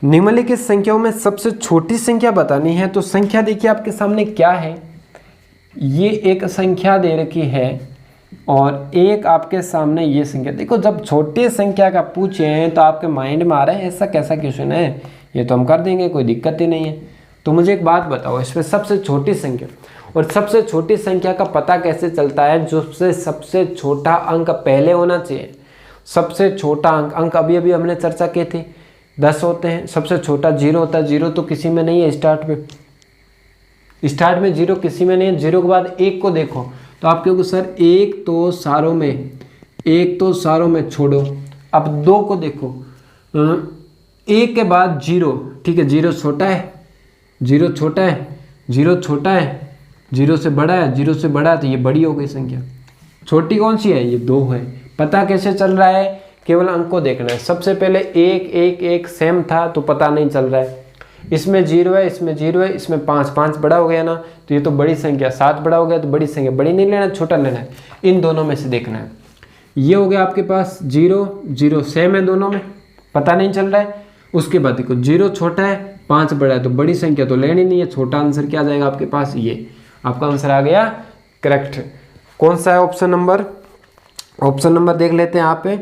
[SPEAKER 1] निम्नलिखित संख्याओं में सबसे छोटी संख्या बतानी है। तो संख्या देखिए आपके सामने क्या है, ये एक संख्या दे रखी है और एक आपके सामने ये संख्या। देखो, जब छोटी संख्या का पूछे हैं तो आपके माइंड में आ रहा है ऐसा कैसा क्वेश्चन है, ये तो हम कर देंगे, कोई दिक्कत ही नहीं है। तो मुझे एक बात बताओ, इसमें सबसे छोटी संख्या और सबसे छोटी संख्या का पता कैसे चलता है? जो सबसे छोटा अंक पहले होना चाहिए। सबसे छोटा अंक अभी अभी हमने चर्चा की थी, 10 होते हैं। सबसे छोटा 0 होता है, 0 तो किसी में नहीं है स्टार्ट में 0 किसी में नहीं है। 0 के बाद 1 को देखो तो आप कहोगे सर 1 तो सारों में छोड़ो। अब 2 को देखो, 1 के बाद 0, ठीक है, 0 छोटा है, 0 छोटा है, 0 छोटा है, 0 से बड़ा है, 0 से बड़ा है, तो ये बड़ी हो गई संख्या। छोटी कौन सी है? ये 2 है। पता कैसे चल रहा है? केवल अंक को देखना है। सबसे पहले 1 1 1 सेम था तो पता नहीं चल रहा है। इसमें 0 है, इसमें 0 है, इसमें 5 5 बड़ा हो गया ना, तो ये तो बड़ी संख्या। 7 बड़ा हो गया तो बड़ी संख्या। बड़ी नहीं लेना, छोटा लेना है। इन दोनों में से देखना है। ये हो गया आपके पास 0 0 सेम है दोनों में, पता नहीं चल रहा है। उसके बाद देखो 0 छोटा है, 5 बड़ा है, तो बड़ी संख्या तो लेनी नहीं है। छोटा आंसर क्या आ जाएगा आपके पास? ये आपका आंसर आ गया करेक्ट। कौन सा है ऑप्शन नंबर? ऑप्शन नंबर देख लेते हैं यहाँ पे,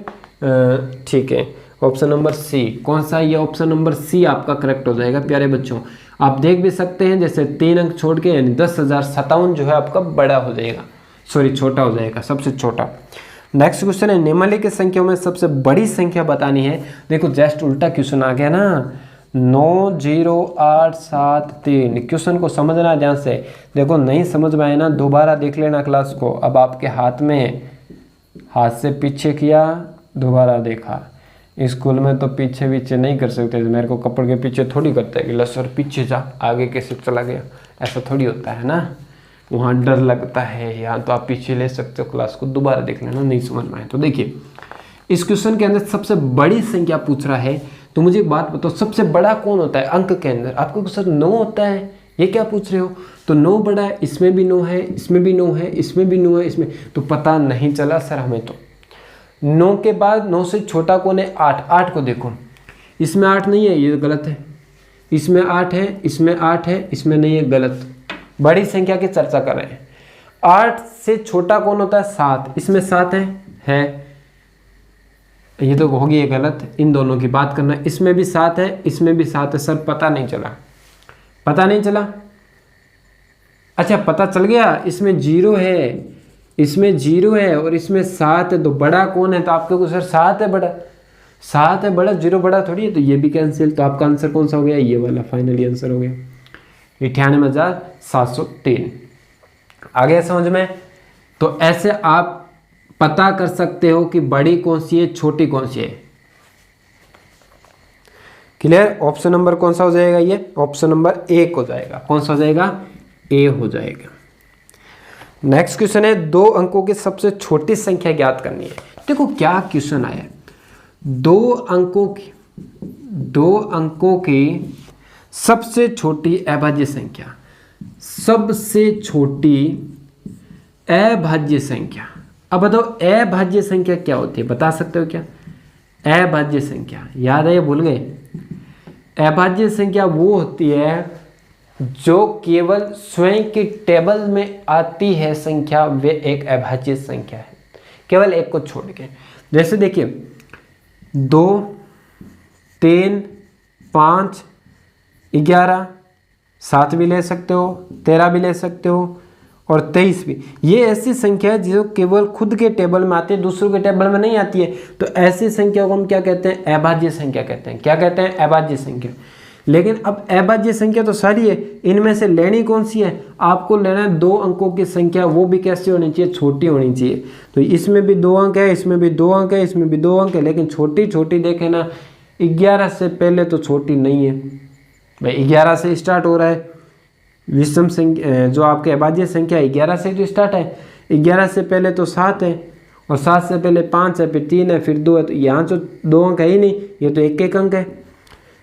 [SPEAKER 1] ठीक है, ऑप्शन नंबर सी। कौन सा? ये ऑप्शन नंबर सी आपका करेक्ट हो जाएगा प्यारे बच्चों। आप देख भी सकते हैं जैसे 3 अंक छोड़ के, यानी 10,057 जो है आपका बड़ा हो जाएगा, सॉरी छोटा हो जाएगा, सबसे छोटा। नेक्स्ट क्वेश्चन है, निम्नलिखित संख्याओं में सबसे बड़ी संख्या बतानी है। देखो जस्ट उल्टा क्वेश्चन आ गया ना, 9 0 8 7 3। क्वेश्चन को समझना ध्यान से। देखो नहीं समझ में आए ना, दोबारा देख लेना क्लास को। अब आपके हाथ में, हाथ से पीछे किया, दोबारा देखा। स्कूल में तो पीछे पीछे नहीं कर सकते, मेरे को कपड़ के पीछे थोड़ी करता है कि लो सर पीछे जा, आगे कैसे चला गया, ऐसा थोड़ी होता है ना। वहाँ डर लगता है। यहाँ तो आप पीछे ले सकते हो, क्लास को दोबारा देख लेना, नहीं समझ में आए तो। देखिए इस क्वेश्चन के अंदर सबसे बड़ी संख्या पूछ रहा है, तो मुझे एक बात बताओ, सबसे बड़ा कौन होता है अंक के अंदर? आपको सर 9 होता है, ये क्या पूछ रहे हो? तो 9 बड़ा है, इसमें भी 9 है, इसमें भी 9 है, इसमें भी 9 है, इसमें तो पता नहीं चला सर हमें। तो 9 के बाद 9 से छोटा कौन है? 8। 8 को देखो, इसमें 8 नहीं है, ये गलत है। इसमें 8 है, इसमें 8 है, इसमें नहीं है, गलत। बड़ी संख्या की चर्चा कर रहे हैं। 8 से छोटा कौन होता है? 7। इसमें 7 है, ये तो होगी ये गलत। इन दोनों की बात करना, इसमें भी 7 है, इसमें भी 7 है। सर पता नहीं चला, पता नहीं चला। अच्छा पता चल गया, इसमें 0 है, इसमें 0 है और इसमें 7 है, तो बड़ा कौन है? तो आपको सर 7 है बड़ा, 7 है बड़ा, 0 बड़ा थोड़ी है, तो ये भी कैंसिल। तो आपका आंसर कौन सा हो गया? ये वाला फाइनली आंसर हो गया 98,703। आ गया समझ में? तो ऐसे आप पता कर सकते हो कि बड़ी कौन सी है, छोटी कौन सी है। क्लियर? ऑप्शन नंबर कौन सा हो जाएगा? ये ऑप्शन नंबर ए हो जाएगा। कौन सा हो जाएगा? ए हो जाएगा। नेक्स्ट क्वेश्चन है, 2 अंकों की सबसे छोटी संख्या ज्ञात करनी है। देखो क्या क्वेश्चन आया, 2 अंकों की सबसे छोटी अभाज्य संख्या। सबसे छोटी अभाज्य संख्या। अब बताओ अभाज्य संख्या क्या होती है, बता सकते हो क्या? अभाज्य संख्या याद है या भूल गए? अभाज्य संख्या वो होती है जो केवल स्वयं की टेबल में आती है संख्या, वे एक अभाज्य संख्या है, केवल एक को छोड़ के। जैसे देखिए 2 3, 5, 11, 7 भी ले सकते हो, 13 भी ले सकते हो और 23 भी। ये ऐसी संख्या है जो केवल खुद के टेबल में आती है, दूसरों के टेबल में नहीं आती है। तो ऐसी संख्या को हम क्या कहते हैं? अभाज्य संख्या कहते हैं। क्या कहते हैं? अभाज्य संख्या। लेकिन अब अभाज्य संख्या तो सारी है, इनमें से लेनी कौन सी है? आपको लेना है 2 अंकों की संख्या, वो भी कैसी होनी चाहिए? छोटी होनी चाहिए। तो इसमें भी 2 अंक है, इसमें भी 2 अंक है, इसमें भी 2 अंक है, लेकिन छोटी छोटी देखें ना, 11 से पहले तो छोटी नहीं है भाई। 11 से स्टार्ट हो रहा है विषम संख्या, जो आपके अभाज्य संख्या 11 से तो स्टार्ट है। 11 से पहले तो 7 है, और 7 से पहले 5 है, फिर 3 है, फिर 2 है। तो यहाँ तो 2 अंक है ही नहीं, ये तो एक एक अंक है।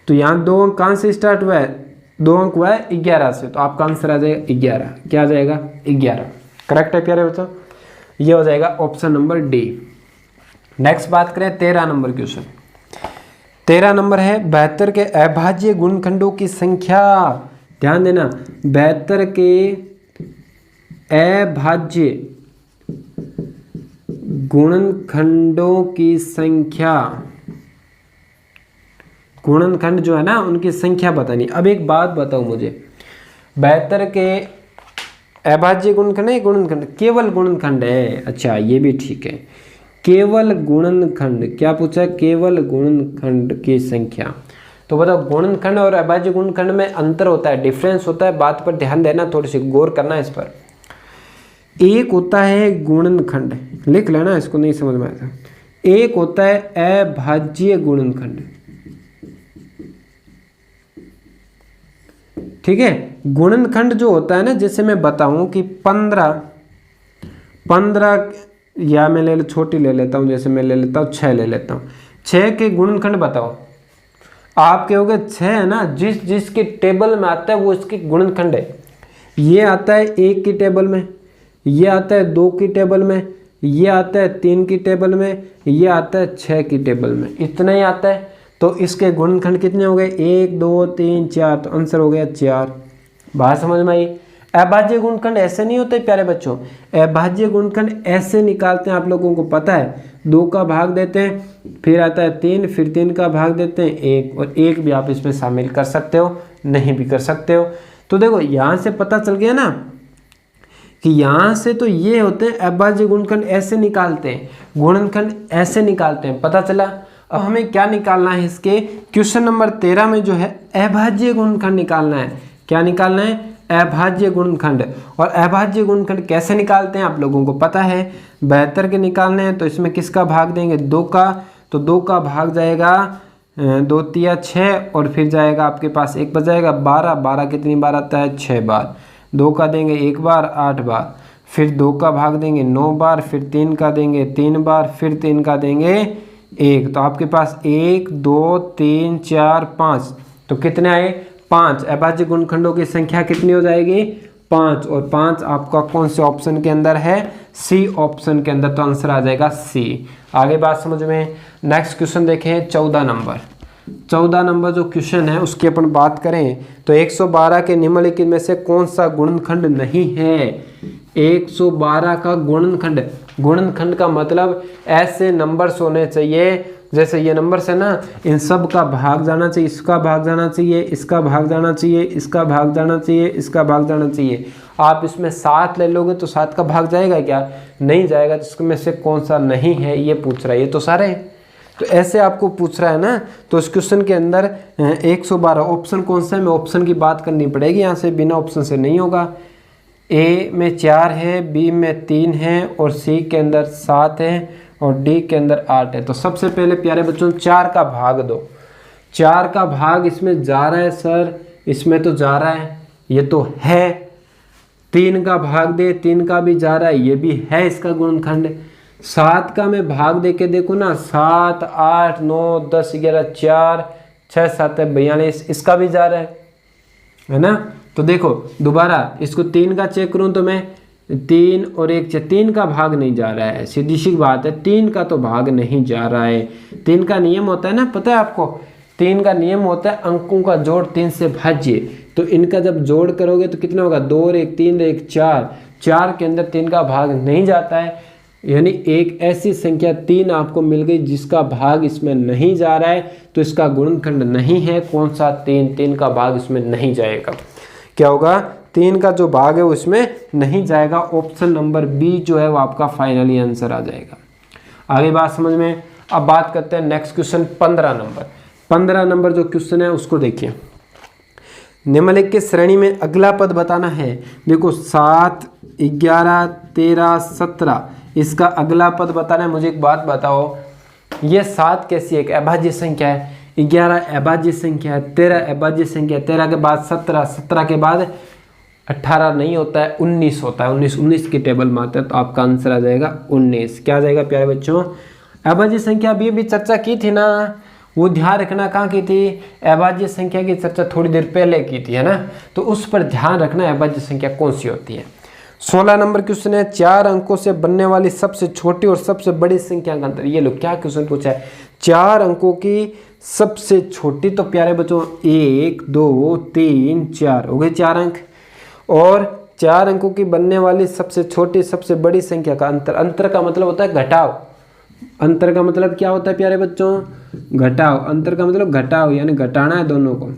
[SPEAKER 1] तो यहाँ 2 अंक कहाँ से स्टार्ट हुआ है? 2 अंक हुआ है 11 से। तो आपका आंसर आ जाएगा 11। क्या आ जाएगा? 11। करेक्ट है प्यारे बच्चों, ये हो जाएगा ऑप्शन नंबर डी। नेक्स्ट बात करें 13 नंबर क्वेश्चन। 13 नंबर है 72 के अभाज्य गुणनखंडों की संख्या। ध्यान देना, 72 के अभाज्य गुणनखंडों की संख्या। गुणनखंड जो है ना, उनकी संख्या बतानी। अब एक बात बताओ मुझे, 72 के अभाज्य गुणनखंड है, गुणनखंड केवल गुणनखंड है? अच्छा, ये भी ठीक है, केवल गुणनखंड। क्या पूछा? केवल गुणनखंड की संख्या। तो बताओ, गुणनखंड और अभाज्य गुणनखंड में अंतर होता है, डिफरेंस होता है, बात पर ध्यान देना, थोड़ी सी गौर करना इस पर। एक होता है गुणनखंड, लिख लेना, इसको नहीं समझ में आया। एक होता है अभाज्य गुणनखंड, ठीक है। गुणनखंड जो होता है ना, जैसे मैं बताऊं कि 15, या मैं ले छोटी ले लेता हूं, जैसे मैं ले लेता हूं 6 ले लेता हूं। 6 के गुणनखंड बताओ। आप कहोगे 6 है ना, जिसके टेबल में आता है वो इसके गुणनखंड है। ये आता है 1 की टेबल में, ये आता है 2 की टेबल में, ये आता है 3 की टेबल में, ये आता है 6 की टेबल में, इतना ही आता है। तो इसके गुणनखंड कितने हो गए? 1, 2, 3, 4। तो आंसर हो गया 4। बात समझ में आई? अभाज्य गुणनखंड ऐसे नहीं होते प्यारे बच्चों, अभाज्य गुणनखंड ऐसे निकालते हैं, आप लोगों को पता है। 2 का भाग देते हैं, फिर आता है 3, फिर 3 का भाग देते हैं 1, और 1 भी आप इसमें शामिल कर सकते हो, नहीं भी कर सकते हो। तो देखो, यहाँ से पता चल गया ना कि यहाँ से तो ये होते हैं अभाज्य गुणनखंड ऐसे निकालते हैं, गुणनखंड ऐसे निकालते हैं, पता चला। अब हमें क्या निकालना है? इसके क्वेश्चन नंबर 13 में जो है अभाज्य गुणनखंड निकालना है। क्या निकालना है? अभाज्य गुणनखंड। और अभाज्य गुणनखंड कैसे निकालते हैं आप लोगों को पता है। 72 के निकालने हैं, तो इसमें किसका भाग देंगे? 2 का। तो 2 का भाग जाएगा 2 तिया 6, और फिर जाएगा आपके पास 1 बजाएगा 12। 12 कितनी बार आता है? 6 बार। 2 का देंगे 1 बार, 8 बार। फिर 2 का भाग देंगे 9 बार, फिर 3 का देंगे 3 बार, फिर 3 का देंगे 1। तो आपके पास 1, 2, 3, 4, 5। तो कितने आए? 5। अभाज्य गुणनखंडों की संख्या कितनी हो जाएगी? 5। और 5 आपका कौन से ऑप्शन के अंदर है? सी ऑप्शन के अंदर। तो आंसर आ जाएगा सी। आगे बात समझ में। नेक्स्ट क्वेश्चन देखें 14 नंबर। 14 नंबर जो क्वेश्चन है उसकी अपन बात करें तो 112 के निम्नलिखित में से कौन सा गुणनखंड नहीं है? 112 का गुणनखंड। गुणनखंड का मतलब ऐसे नंबर्स होने चाहिए, जैसे ये नंबर्स है ना, इन सब का भाग जाना चाहिए, इसका भाग जाना चाहिए, इसका भाग जाना चाहिए, इसका भाग जाना चाहिए, इसका भाग जाना चाहिए। आप इसमें 7 ले लोगे तो 7 का भाग जाएगा क्या? नहीं जाएगा। जिसमें से कौन सा नहीं है ये पूछ रहा है, ये तो सारे हैं। तो ऐसे आपको पूछ रहा है ना, तो इस क्वेश्चन के अंदर 112 ऑप्शन कौन सा है? मैं ऑप्शन की बात करनी पड़ेगी यहाँ से, बिना ऑप्शन से नहीं होगा। ए में 4 है, बी में 3 है, और सी के अंदर 7 है, और डी के अंदर 8 है। तो सबसे पहले प्यारे बच्चों 4 का भाग दो। 4 का भाग इसमें जा रहा है सर, इसमें तो जा रहा है, ये तो है। 3 का भाग दे, 3 का भी जा रहा है, ये भी है इसका गुणनखंड। 7 का मैं भाग दे के देखो ना, 7, 8, 9, 10, 11, 4, 6, 7 है 42, इसका भी जा रहा है ना। तो देखो दोबारा इसको 3 का चेक करूं तो मैं 3 और 1 3 का भाग नहीं जा रहा है, सीधी सी बात है, 3 का तो भाग नहीं जा रहा है। 3 का नियम होता है ना, पता है आपको? 3 का नियम होता है अंकों का जोड़ 3 से भाज्य। तो इनका जब जोड़ करोगे तो कितना होगा? 2 और 1 3 और 1 4। 4 के अंदर 3 का भाग नहीं जाता है। यानी एक ऐसी संख्या 3 आपको मिल गई जिसका भाग इसमें नहीं जा रहा है, तो इसका गुणनखंड नहीं है। कौन सा? 3 का भाग इसमें नहीं जाएगा। क्या होगा? 3 का जो भाग है वो इसमें नहीं जाएगा। ऑप्शन नंबर बी जो है वो आपका फाइनली आंसर आ जाएगा। आगे बात समझ में। अब बात करते हैं नेक्स्ट क्वेश्चन 15 नंबर। 15 नंबर जो क्वेश्चन है उसको देखिए। निम्नलिखित के श्रेणी में अगला पद बताना है। देखो 7, 11, 13, 17 इसका अगला पद बताना है। मुझे एक बात बताओ, ये 7 कैसी एक अभाज्य संख्या है, 11 अभाज्य संख्या है, 13 अभाज्य संख्या है, 13 के बाद 17, 17 के बाद 18 नहीं होता है, 19 होता है, 19 की टेबल में आता है, तो आपका आंसर आ जाएगा 19। क्या आ जाएगा प्यारे बच्चों? अभाज्य संख्या अभी चर्चा की थी ना, वो ध्यान रखना। कहाँ की थी? अभाज्य संख्या की चर्चा थोड़ी देर पहले की थी, है ना, तो उस पर ध्यान रखना अभाज्य संख्या कौन सी होती है। 16 नंबर क्वेश्चन है, 4 अंकों से बनने वाली सबसे छोटी और सबसे बड़ी संख्या का अंतर। ये लो क्या क्वेश्चन पूछा है, 4 अंकों की सबसे छोटी, तो प्यारे बच्चों 1, 2, 3, 4 हो गए 4 अंक, और 4 अंकों की बनने वाली सबसे छोटी सबसे बड़ी संख्या का अंतर। अंतर का मतलब होता है घटाव। अंतर का मतलब क्या होता है प्यारे बच्चों? घटाव। अंतर का मतलब घटाव, यानी घटाना है दोनों को।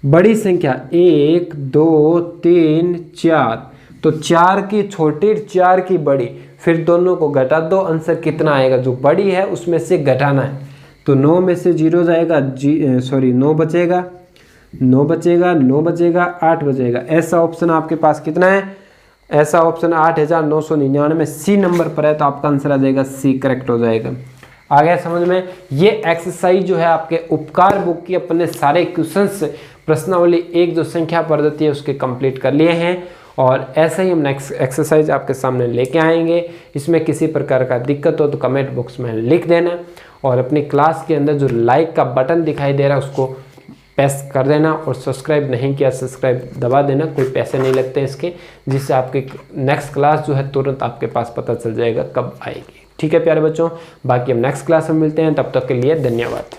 [SPEAKER 1] बड़ी संख्या 1, 2, 3, 4, तो 4 की छोटी 4 की बड़ी, फिर दोनों को घटा दो, आंसर कितना आएगा? जो बड़ी है उसमें से घटाना है, तो 9 में से 0 जाएगा, 9 बचेगा, 9 बचेगा, 9 बचेगा, 8 बचेगा। ऐसा ऑप्शन आपके पास कितना है? ऐसा ऑप्शन 8999 सी नंबर पर है, तो आपका आंसर आ जाएगा सी, करेक्ट हो जाएगा। आ गया समझ में। ये एक्सरसाइज जो है आपके उपकार बुक की अपने सारे क्वेश्चंस प्रश्नावली 1 जो संख्या पद्धति है उसके कंप्लीट कर लिए हैं, और ऐसे ही हम नेक्स्ट एक्सरसाइज आपके सामने लेके आएंगे। इसमें किसी प्रकार का दिक्कत हो तो कमेंट बॉक्स में लिख देना, और अपनी क्लास के अंदर जो लाइक का बटन दिखाई दे रहा है उसको प्रेस कर देना, और सब्सक्राइब नहीं किया सब्सक्राइब दबा देना, कोई पैसे नहीं लगते इसके, जिससे आपके नेक्स्ट क्लास जो है तुरंत आपके पास पता चल जाएगा कब आएगी। ठीक है प्यारे बच्चों, बाकी हम नेक्स्ट क्लास में मिलते हैं, तब तक के लिए धन्यवाद।